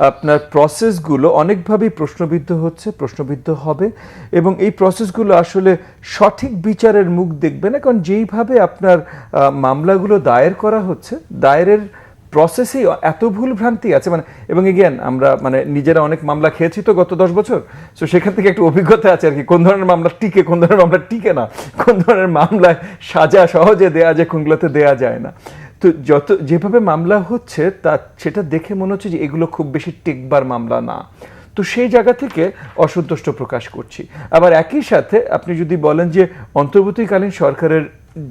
আপনার প্রসেসগুলো অনেকভাবেই প্রশ্নবিদ্ধ হবে, এবং এই প্রসেসগুলো আসলে সঠিক বিচারের মুখ দেখবে না। কারণ যেইভাবে আপনার মামলাগুলো দায়ের করা হচ্ছে, দায়েরের প্রসেসেই এত ভুল ভ্রান্তি আছে, মানে এবং এগেন আমরা মানে নিজেরা অনেক মামলা খেয়েছি তো গত 10 বছর, তো সেখান থেকে একটু অভিজ্ঞতা আছে আর কি, কোন ধরনের মামলা টিকে, কোন ধরনের মামলা টিকে না, কোন ধরনের মামলায় সাজা সহজে দেয়া যায়, কোনগুলোতে দেয়া যায় না। তো যেভাবে মামলা হচ্ছে সেটা দেখে মনে হচ্ছে যে এগুলো খুব বেশি টেকবার মামলা না। তো সেই জায়গা থেকে অসন্তুষ্ট প্রকাশ করছি। আবার একই সাথে আপনি যদি বলেন যে অন্তর্বর্তীকালীন সরকারের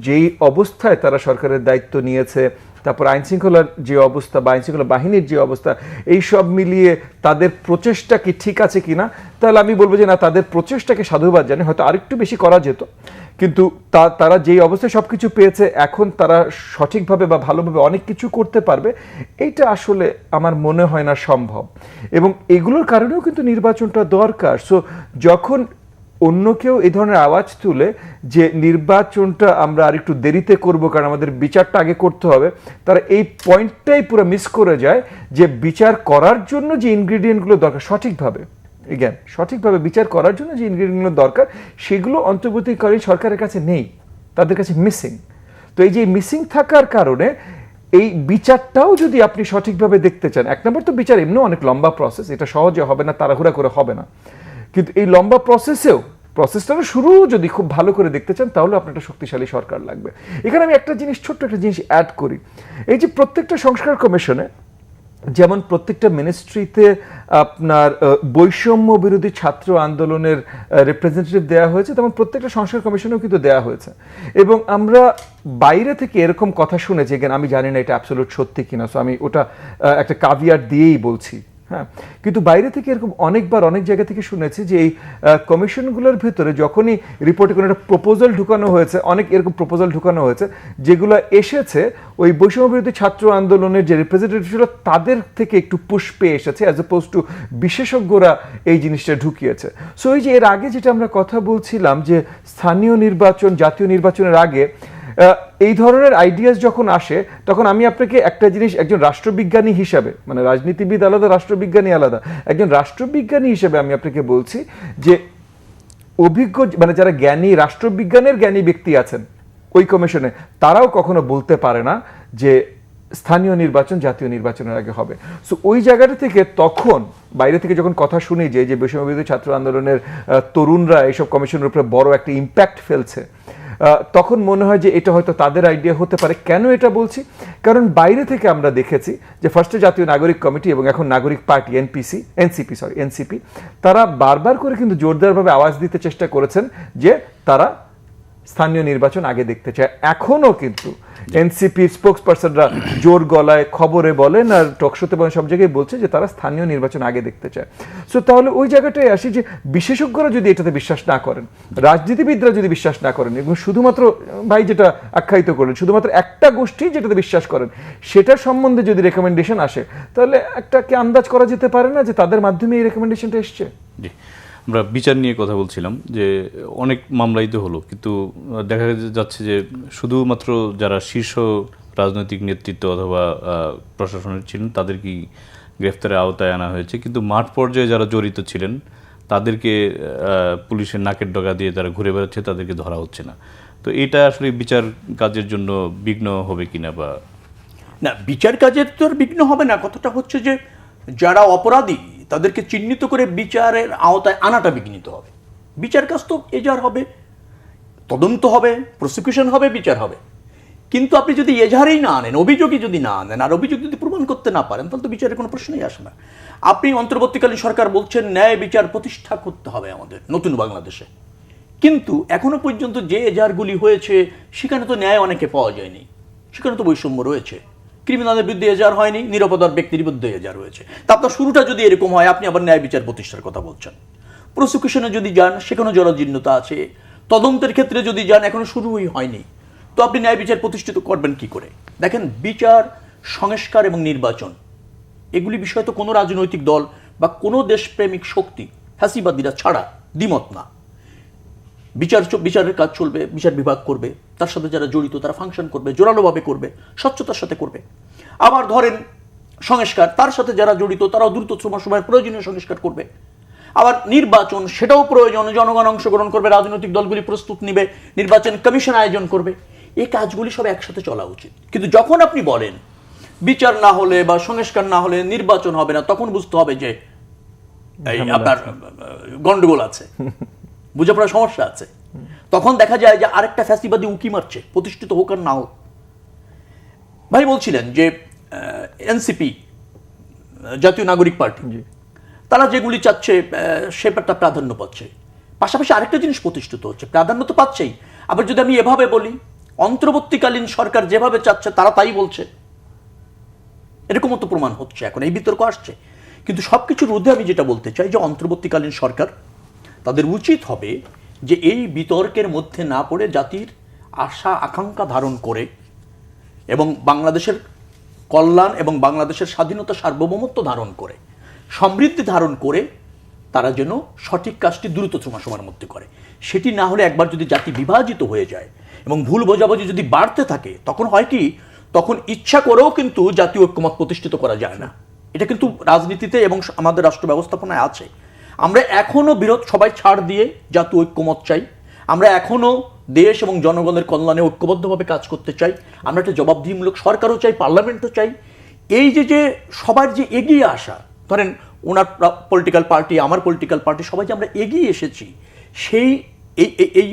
যেই অবস্থায় তারা সরকারের দায়িত্ব নিয়েছে, তারপর আইনশৃঙ্খলার যে অবস্থা বা আইনশৃঙ্খলা বাহিনীর যে অবস্থা, এই সব মিলিয়ে তাদের প্রচেষ্টা কি ঠিক আছে কিনা, তাহলে আমি বলবো যে না, তাদের প্রচেষ্টাকে সাধুবাদ জানি, হয়তো আরেকটু বেশি করা যেত, কিন্তু তারা যেই অবস্থায় সব কিছু পেয়েছে, এখন তারা সঠিকভাবে বা ভালোভাবে অনেক কিছু করতে পারবে, এইটা আসলে আমার মনে হয় না সম্ভব। এবং এগুলোর কারণেও কিন্তু নির্বাচনটা দরকার। সো যখন অন্য কেউ এই ধরনের আওয়াজ তুলে যে নির্বাচনটা আমরা আরেকটু দেরিতে করব কারণ আমাদের বিচারটা আগে করতে হবে, তারা এই পয়েন্টটাই পুরো মিস করে যায় যে বিচার করার জন্য যে ইনগ্রিডিয়েন্টগুলো দরকার, সঠিকভাবে বিচার করার জন্য যে ইনগ্রিডিয়েন্টগুলো দরকার, সেগুলো অন্তর্বর্তীকালীন সরকারের কাছে নেই, তাদের কাছে মিসিং। তো এই যে মিসিং থাকার কারণে এই বিচারটাও যদি আপনি সঠিকভাবে দেখতে চান, এক নম্বর তো বিচার এমনিও অনেক লম্বা প্রসেস, এটা সহজে হবে না, তাড়াহুড়া করে হবে না, কিন্তু এই লম্বা প্রসেসটারও শুরু যদি খুব ভালো করে দেখতে চান, তাহলে আপনার একটা শক্তিশালী সরকার লাগবে। এখানে আমি ছোট্ট একটা জিনিস অ্যাড করি, এই যে প্রত্যেকটা সংস্কার কমিশনে, যেমন প্রত্যেকটা মিনিস্ট্রিতে আপনার বৈষম্য বিরোধী ছাত্র আন্দোলনের রিপ্রেজেন্টেটিভ দেওয়া হয়েছে, তেমন প্রত্যেকটা সংস্কার কমিশনেও কিন্তু দেওয়া হয়েছে। এবং আমরা বাইরে থেকে এরকম কথা শুনেছি, আমি জানি না এটা অ্যাবসলিউট সত্যি কিনা, সো আমি ওটা একটা কাভিয়ার দিয়েই বলছি, হ্যাঁ। কিন্তু বাইরে থেকে এরকম অনেকবার অনেক জায়গা থেকে শুনেছি যে এই কমিশনগুলোর ভেতরে যখনই রিপোর্টে কোনো একটা প্রপোজাল ঢুকানো হয়েছে, অনেক এরকম প্রপোজাল ঢুকানো হয়েছে যেগুলো এসেছে ওই বৈষম্য বিরোধী ছাত্র আন্দোলনের যে রিপ্রেজেন্টেটিভ ছিল তাদের থেকে একটু পুশ পেয়ে এসেছে, অ্যাজ অপোজ টু বিশেষজ্ঞরা এই জিনিসটা ঢুকিয়েছে। সো এই যে এর আগে যেটা আমরা কথা বলছিলাম যে স্থানীয় নির্বাচন, জাতীয় নির্বাচনের আগে এই ধরনের আইডিয়াস যখন আসে, তখন আমি আপনাকে একটা জিনিস, একজন রাষ্ট্রবিজ্ঞানী হিসাবে, মানে রাজনীতিবিদ আলাদা, রাষ্ট্রবিজ্ঞানী আলাদা, একজন রাষ্ট্রবিজ্ঞানী হিসেবে আমি আপনাকে বলছি যে অভিজ্ঞ, মানে যারা জ্ঞানী, রাষ্ট্রবিজ্ঞানের জ্ঞানী ব্যক্তি আছেন ওই কমিশনে, তারাও কখনো বলতে পারে না যে স্থানীয় নির্বাচন জাতীয় নির্বাচনের আগে হবে। সো ওই জায়গাটা থেকে তখন বাইরে থেকে যখন কথা শুনি যে বৈষম্য বিরোধী ছাত্র আন্দোলনের তরুণরা এইসব কমিশনের উপরে বড় একটা ইম্প্যাক্ট ফেলছে, তখন মনে হয় যে এটা হয়তো তাদের আইডিয়া হতে পারে। কেন এটা বলছি? কারণ বাইরে থেকে আমরা দেখেছি যে ফার্স্টে জাতীয় নাগরিক কমিটি এবং এখন নাগরিক পার্টি এনসিপি, তারা বারবার করে কিন্তু জোরদারভাবে আওয়াজ দিতে চেষ্টা করেছেন যে তারা স্থানীয় নির্বাচন আগে দেখতে চায়। এখনও কিন্তু এনসিপির স্পোকসপারসনরা জোর গলায় খবরে বলেন আর টকশোতে বলেন, সব জায়গায় বলছে যে তারা স্থানীয় নির্বাচন আগে দেখতে চায়। সো তাহলে ওই জায়গাটায় আসি যে বিশেষজ্ঞরা যদি এটাতে বিশ্বাস না করেন, রাজনীতিবিদরা যদি বিশ্বাস না করেন, এবং শুধুমাত্র ভাই যেটা আখ্যায়িত করলেন, শুধুমাত্র একটা গোষ্ঠী যেটাতে বিশ্বাস করেন, সেটার সম্বন্ধে যদি রেকমেন্ডেশন আসে, তাহলে একটা কি আন্দাজ করা যেতে পারে না যে তাদের মাধ্যমে এই রেকমেন্ডেশনটা এসছে? জি, আমরা বিচার নিয়ে কথা বলছিলাম যে অনেক মামলাই তো হলো, কিন্তু দেখা যাচ্ছে যে শুধুমাত্র যারা শীর্ষ রাজনৈতিক নেতৃত্ব অথবা প্রশাসনের ছিলেন তাদেরকেই গ্রেফতারের আওতায় আনা হয়েছে, কিন্তু মাঠ পর্যায়ে যারা জড়িত ছিলেন তাদেরকে পুলিশের নাকের ডগা দিয়ে তারা ঘুরে বেড়াচ্ছে, তাদেরকে ধরা হচ্ছে না। তো এটা আসলে বিচার কাজের জন্য বিঘ্ন হবে কিনা বা? না, বিচার কাজের তো আর বিঘ্ন হবে না। কথাটা হচ্ছে যে যারা অপরাধী তাদেরকে চিহ্নিত করে বিচারের আওতায় আনাটা বিঘ্নিত হবে। বিচার কাজ তো এজাহার হবে, তদন্ত হবে, প্রসিকিউশন হবে, বিচার হবে। কিন্তু আপনি যদি এজাহারেই না আনেন, অভিযোগই যদি না আনেন, আর অভিযোগ যদি প্রমাণ করতে না পারেন, তাহলে তো বিচারের কোনো প্রশ্নই আসে না। আপনি অন্তর্বর্তীকালীন সরকার বলছেন ন্যায় বিচার প্রতিষ্ঠা করতে হবে আমাদের নতুন বাংলাদেশে, কিন্তু এখনো পর্যন্ত যে এজাহারগুলি হয়েছে সেখানে তো ন্যায় অনেকে পাওয়া যায়নি, সেখানে তো বৈষম্য রয়েছে। ক্রিমিনালের বিরুদ্ধে এজাহার হয়নি, নিরাপদার ব্যক্তির বিরুদ্ধে এজাহার হয়েছে। তা আপনার শুরুটা যদি এরকম হয়, আপনি আবার ন্যায় বিচার প্রতিষ্ঠার কথা বলছেন। প্রসিকিউশনে যদি যান, সেখানেও জরাজীর্ণতা আছে। তদন্তের ক্ষেত্রে যদি যান, এখনো শুরুই হয়নি, তো আপনি ন্যায় বিচার প্রতিষ্ঠিত করবেন কি করে? দেখেন, বিচার, সংস্কার এবং নির্বাচন এগুলি বিষয় তো কোনো রাজনৈতিক দল বা কোনো দেশপ্রেমিক শক্তি, ফ্যাসিবাদীরা ছাড়া দ্বিমত না। বিচারের কাজ চলবে, বিচার বিভাগ করবে, তার সাথে যারা জড়িত তারা ফাংশন করবে, জোরালোভাবে করবে, স্বচ্ছতার সাথে করবে। আবার ধরেন সংস্কার, তার সাথে যারা জড়িত তারাও দ্রুততম সময়ের প্রয়োজনীয় সংস্কার করবে। আবার নির্বাচন, সেটাও প্রয়োজন, জনগণ অংশগ্রহণ করবে, রাজনৈতিক দলগুলি প্রস্তুত নিবে, নির্বাচন কমিশন আয়োজন করবে। এই কাজগুলি সব একসাথে চলা উচিত। কিন্তু যখন আপনি বলেন বিচার না হলে বা সংস্কার না হলে নির্বাচন হবে না, তখন বুঝতে হবে যে আপনার গন্ডগোল আছে, বুঝাপড়ার সমস্যা আছে। তখন দেখা যায় যে আরেকটা ফ্যাসিবাদী উঁকি মারছে, প্রতিষ্ঠিত হোক আর না হোক। ভাই বলছিলেন যে এনসিপি, জাতীয় নাগরিক পার্টি, তারা যেগুলি চাচ্ছে সেটা প্রাধান্য পাচ্ছে। পাশাপাশি আরেকটা জিনিস প্রতিষ্ঠিত হচ্ছে, প্রাধান্য তো পাচ্ছেই, আবার যদি আমি এভাবে বলি, অন্তর্বর্তীকালীন সরকার যেভাবে চাচ্ছে তারা তাই বলছে, এরকমও তো প্রমাণ হচ্ছে। এখন এই বিতর্ক আসছে, কিন্তু সবকিছুর ঊর্ধ্বে আমি যেটা বলতে চাই যে অন্তর্বর্তীকালীন সরকার, তাদের উচিত হবে যে এই বিতর্কের মধ্যে না পড়ে জাতির আশা আকাঙ্ক্ষা ধারণ করে এবং বাংলাদেশের কল্যাণ এবং বাংলাদেশের স্বাধীনতা সার্বভৌমত্ব ধারণ করে, সমৃদ্ধি ধারণ করে তারা যেন সঠিক কাজটি দ্রুততম সময়ের মধ্যে করে। সেটি না হলে একবার যদি জাতি বিভাজিত হয়ে যায় এবং ভুল বোঝাবুঝি যদি বাড়তে থাকে, তখন হয় কি, তখন ইচ্ছা করেও কিন্তু জাতীয় ঐক্যমত প্রতিষ্ঠিত করা যায় না। এটা কিন্তু রাজনীতিতে এবং আমাদের রাষ্ট্র ব্যবস্থাপনায় আছে। আমরা এখনো সবাই ছাড় দিয়ে জাতীয় ঐক্যমত চাই। আমরা এখনো দেশ এবং জনগণের কল্যাণে ঐক্যবদ্ধভাবে কাজ করতে চাই। আমরা একটা জবাবদিহিমূলক সরকারও চাই, পার্লামেন্টও চাই। এই যে সবার যে এগিয়ে আসা, ধরেন ওনার পলিটিক্যাল পার্টি, আমার পলিটিক্যাল পার্টি, সবাই যে আমরা এগিয়ে এসেছি, সেই এই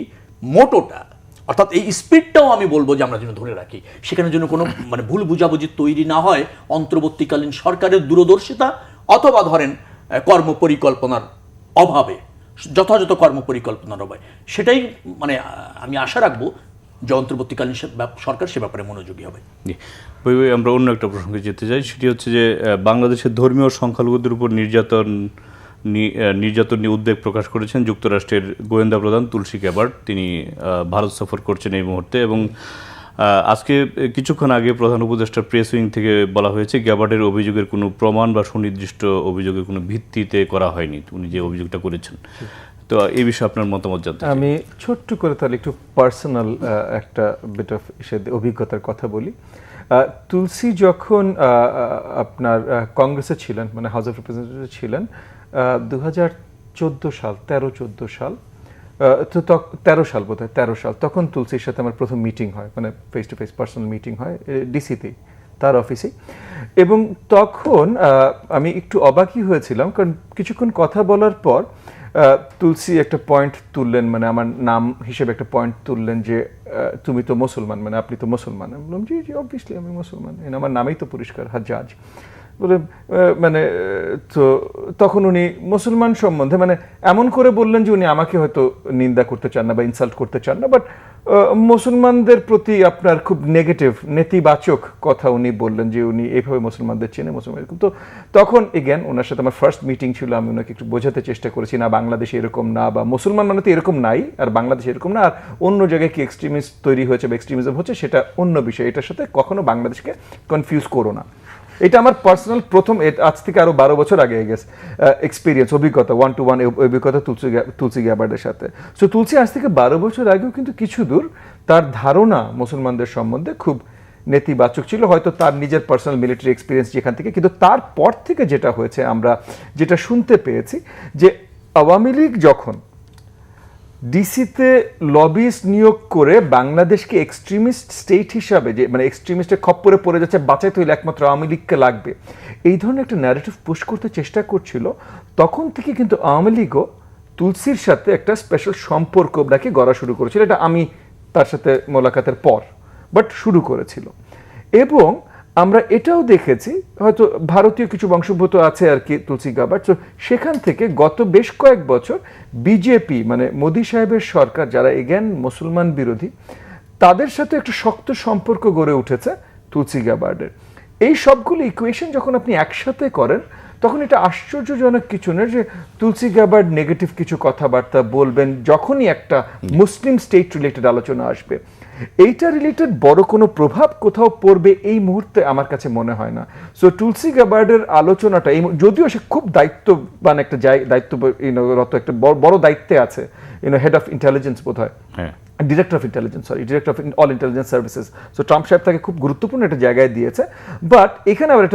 মোটোটা, অর্থাৎ এই স্পিডটাও আমি বলবো যে আমরা যেন ধরে রাখি। সেখানে যেন কোনো ভুল বুঝাবুঝি তৈরি না হয় অন্তর্বর্তীকালীন সরকারের দূরদর্শিতা অথবা ধরেন কর্মপরিকল্পনার অভাবে, যথাযথ কর্মপরিকল্পনার অভাবে। সেটাই আমি আশা রাখবো যে অন্তর্বর্তীকালীন সরকার সে ব্যাপারে মনোযোগী হবে। আমরা অন্য একটা প্রসঙ্গে যেতে চাই, সেটি হচ্ছে যে বাংলাদেশের ধর্মীয় সংখ্যালঘুদের উপর নির্যাতন নিয়ে উদ্বেগ প্রকাশ করেছেন যুক্তরাষ্ট্রের গোয়েন্দা প্রধান তুলসী গ্যাবার্ড। তিনি ভারত সফর করছেন এই মুহূর্তে, এবং আজকে কিছুক্ষণ আগে প্রধান উপদেষ্টা প্রেস উইং থেকে বলা হয়েছে গ্যাবার্ডের অভিযোগের কোনো প্রমাণ বা সুনির্দিষ্ট অভিযোগের কোনো ভিত্তিতে করা হয়নি উনি যে অভিযোগটা করেছেন। তো এই বিষয়ে আপনার মতামত জানতে আমি ছোট্ট করে তাহলে একটু পার্সোনাল একটা বিট অফ অভিজ্ঞতার কথা বলি। তুলসী যখন আপনার কংগ্রেসে ছিলেন, হাউস অফ রিপ্রেজেন্টেটিভ ছিলেন 2014 সাল, 13-14 সাল, তো 13 সাল বোধ হয়, 13 সাল, তখন তুলসীর সাথে আমার প্রথম মিটিং হয়, face to face personal meeting হয় ডিসিতেই, তার অফিসেই। এবং তখন আমি একটু অবাকই হয়েছিলাম, কারণ কিছুক্ষণ কথা বলার পর তুলসী একটা পয়েন্ট তুললেন, আমার নাম হিসেবে একটা পয়েন্ট তুললেন যে তুমি তো মুসলমান, আপনি তো মুসলমান। আমি বললাম জি জি অবভিয়াসলি আমি মুসলমান, আমার নামেই তো পরিষ্কার হাজ্জাজ। বলে তো তখন উনি মুসলমান সম্বন্ধে এমন করে বললেন যে উনি আমাকে হয়তো নিন্দা করতে চান না বা ইনসাল্ট করতে চান না, বাট মুসলমানদের প্রতি আপনার খুব নেতিবাচক কথা উনি বললেন, যে উনি এইভাবে মুসলমানদের চেনে, মুসলমান। তো তখন এগেন ওনার সাথে আমার ফার্স্ট মিটিং ছিল, আমি ওনাকে একটু বোঝাতে চেষ্টা করেছি, না বাংলাদেশে এরকম না, বা মুসলমান তো এরকম নাই, আর বাংলাদেশে এরকম না, আর অন্য জায়গায় কি এক্সট্রিমিস্ট তৈরি হয়েছে বা এক্সট্রিমিজম হচ্ছে সেটা অন্য বিষয়, এটার সাথে কখনো বাংলাদেশকে কনফিউজ করো না। এটা আমার পার্সোনাল প্রথম, আজ থেকে আরো 12 বছর আগে গেছে এক্সপিরিয়েন্স, অভিজ্ঞতা, 1-to-1 অভিজ্ঞতা তুলসী গ্যাবার্ডের সাথে। সো তুলসী আজ থেকে 12 বছর আগেও কিন্তু কিছু দূর তার ধারণা মুসলমানদের সম্বন্ধে খুব নেতিবাচক ছিল, হয়তো তার নিজের পার্সোনাল মিলিটারি এক্সপিরিয়েন্স যেখান থেকে। কিন্তু তারপর থেকে যেটা হয়েছে, আমরা যেটা শুনতে পেয়েছি, যে আওয়ামী লীগ যখন ডিসিতে লবিস্ট নিয়োগ করে বাংলাদেশকে এক্সট্রিমিস্ট স্টেট হিসাবে, যে মানে এক্সট্রিমিস্টের খপ্পরে পড়ে যাচ্ছে, বাঁচাইতে হইলে একমাত্র আওয়ামী লীগকে লাগবে, এই ধরনের একটা ন্যারেটিভ পুশ করতে চেষ্টা করছিল। তখন থেকে কিন্তু আওয়ামী লীগও তুলসীর সাথে একটা স্পেশাল সম্পর্ক নাকি গড়া শুরু করেছিল। এটা আমি তার সাথে মোলাকাতের পর বাট শুরু করেছিল। এবং আমরা এটাও দেখেছি, হয়তো ভারতীয় কিছু বংশোদ্ভূত আছে আর কি তুলসী গাবার্ড, তো সেখান থেকে গত বেশ কয়েক বছর বিজেপি মানে মোদি সাহেবের সরকার, যারা এগেন মুসলমান বিরোধী, তাদের সাথে একটা শক্ত সম্পর্ক গড়ে উঠেছে তুলসী গাবার্ডের। এই সবগুলো ইকুয়েশন যখন আপনি একসাথে করেন, তখন এটা আশ্চর্যজনক কিছু না যে তুলসী গাবার্ড নেগেটিভ কিছু কথাবার্তা বলবেন যখনই একটা মুসলিম স্টেট রিলেটেড আলোচনা আসবে। এইটা রিলেটেড বড় কোনো প্রভাব কোথাও পড়বে এই মুহূর্তে আমার কাছে মনে হয় না। সো তুলসী গাবার্ডের আলোচনাটা যদিও সে খুব দায়িত্ববান একটা রত একটা বড় দায়িত্বে আছে, হেড অফ ইন্টেলিজেন্স বোধ হয়, director of intelligence, director of all intelligence services. So Trump সাহেব তাকে খুব গুরুত্বপূর্ণ একটা জায়গায় দিয়েছে। বাট এখানে আবার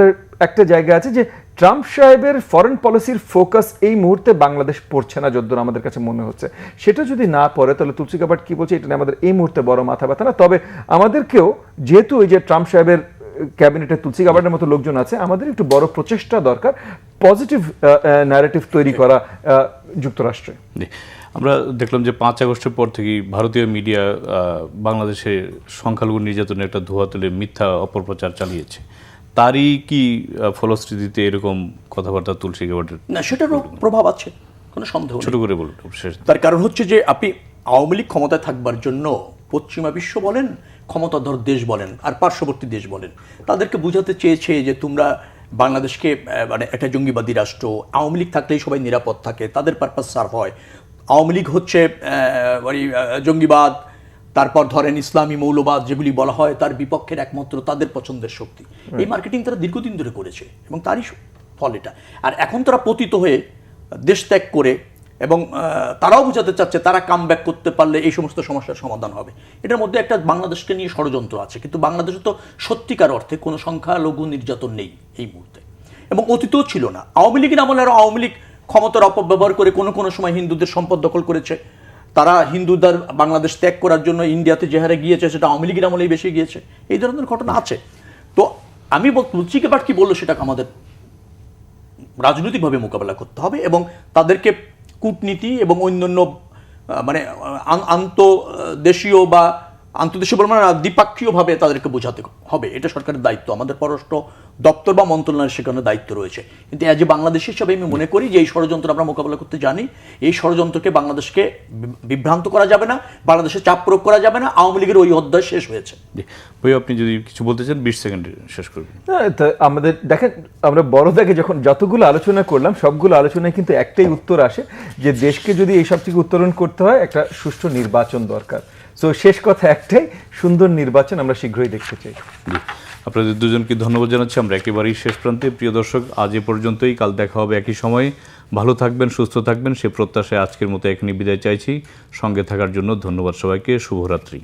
একটা জায়গা আছে যে ট্রাম্প সাহেবের ফরেন পলিসির ফোকাস এই মুহূর্তে বাংলাদেশ পড়ছে না, যদ্দূর আমাদের কাছে মনে হচ্ছে। সেটা যদি না পড়ে তাহলে তুলসী গাবার্ড কি বলছে, এটা নিয়ে আমাদের এই মুহূর্তে বড় মাথা ব্যথা না। তবে আমাদেরকেও, যেহেতু ওই যে ট্রাম্প সাহেবের ক্যাবিনেটে তুলসী গাবার্ডের মতো লোকজন আছে, আমাদের একটু বড় প্রচেষ্টা দরকার পজিটিভ ন্যারেটিভ তৈরি করা যুক্তরাষ্ট্রে। আমরা দেখলাম যে 5 আগস্টের পর থেকেই ভারতীয় মিডিয়া বাংলাদেশে সংখ্যালঘু নির্যাতনের একটা ধোঁয়া তুলে মিথ্যা অপপ্রচার চালিয়েছে। তারই কি ফলশ্রুতিতে এরকম কথাবার্তা তুলসী গাবার্ডের? না, সেটারও প্রভাব আছে, কোনো সন্দেহ নেই। ছোট করে বলুন। তার কারণ হচ্ছে যে আপনি আওয়ামী লীগ ক্ষমতায় থাকবার জন্য পশ্চিমা বিশ্ব বলেন, ক্ষমতাধর দেশ বলেন, আর পার্শ্ববর্তী দেশ বলেন, তাদেরকে বুঝাতে চেয়েছে যে তোমরা বাংলাদেশকে মানে একটা জঙ্গিবাদী রাষ্ট্র, আওয়ামী লীগ থাকলেই সবাই নিরাপদ থাকে, তাদের পারপাস সার্ভ হয়। আওয়ামী লীগ হচ্ছে জঙ্গিবাদ, তারপর ধরেন ইসলামী মৌলবাদ যেগুলি বলা হয়, তার বিপক্ষের একমাত্র তাদের পছন্দের শক্তি। এই মার্কেটিং তারা দীর্ঘদিন ধরে করেছে এবং তারই ফল এটা। আর এখন তারা পতিত হয়ে দেশ ত্যাগ করে, এবং তারাও বোঝাতে চাচ্ছে তারা কাম ব্যাক করতে পারলে এই সমস্ত সমস্যার সমাধান হবে। এটার মধ্যে একটা বাংলাদেশকে নিয়ে ষড়যন্ত্র আছে, কিন্তু বাংলাদেশে তো সত্যিকার অর্থে কোনো সংখ্যালঘু নির্যাতন নেই এই মুহূর্তে, এবং অতীতেও ছিল না। আওয়ামী লীগের আমলে আরও আওয়ামী লীগ ক্ষমতার অপব্যবহার করে কোনো সময় হিন্দুদের সম্পদ দখল করেছে। তারা হিন্দুদের বাংলাদেশ ত্যাগ করার জন্য ইন্ডিয়াতে যে হারে গিয়েছে, সেটা আওয়ামী লীগের আমলেই বেশি গিয়েছে। এই ধরনের ঘটনা আছে। তো আমি তুলসী গাবার্ড কি বললো, সেটা আমাদের রাজনৈতিকভাবে মোকাবেলা করতে হবে, এবং তাদেরকে কূটনীতি এবং অন্যান্য মানে আন্তদেশীয় বা আন্তদেশীয় বলবো না, দ্বিপাক্ষীয়ভাবে তাদেরকে বোঝাতে হবে। এটা সরকারের দায়িত্ব, আমাদের পররাষ্ট্র দপ্তর বা মন্ত্রণালয়ের সেখানে দায়িত্ব রয়েছে। কিন্তু এজ এ বাংলাদেশ হিসাবে আমি মনে করি যে এই ষড়যন্ত্র আমরা মোকাবেলা করতে জানি। এই ষড়যন্ত্রকে বাংলাদেশকে বিভ্রান্ত করা যাবে না, বাংলাদেশে চাপ প্রয়োগ করা যাবে না। আওয়ামী লীগের ওই অধ্যায় শেষ হয়েছে। ভাই, আপনি যদি কিছু বলতে চান 20 সেকেন্ডে শেষ করবেন। আমাদের দেখেন, আমরা বড় দেখে যখন যতগুলো আলোচনা করলাম, সবগুলো আলোচনায় কিন্তু একটাই উত্তর আসে যে দেশকে যদি এইসব থেকে উত্তরণ করতে হয়, একটা সুষ্ঠু নির্বাচন দরকার। সো শেষ কথা একটাই, সুন্দর নির্বাচন আমরা শীঘ্রই দেখতে চাই। আপনাদের দুজনকে ধন্যবাদ জানাচ্ছি। আমরা একেবারেই শেষ প্রান্তে। প্রিয় দর্শক, আজ এ পর্যন্তই। কাল দেখা হবে একই সময়ে। ভালো থাকবেন, সুস্থ থাকবেন, সে প্রত্যাশায় আজকের মতো এখানে বিদায় চাইছি। সঙ্গে থাকার জন্য ধন্যবাদ সবাইকে। শুভরাত্রি।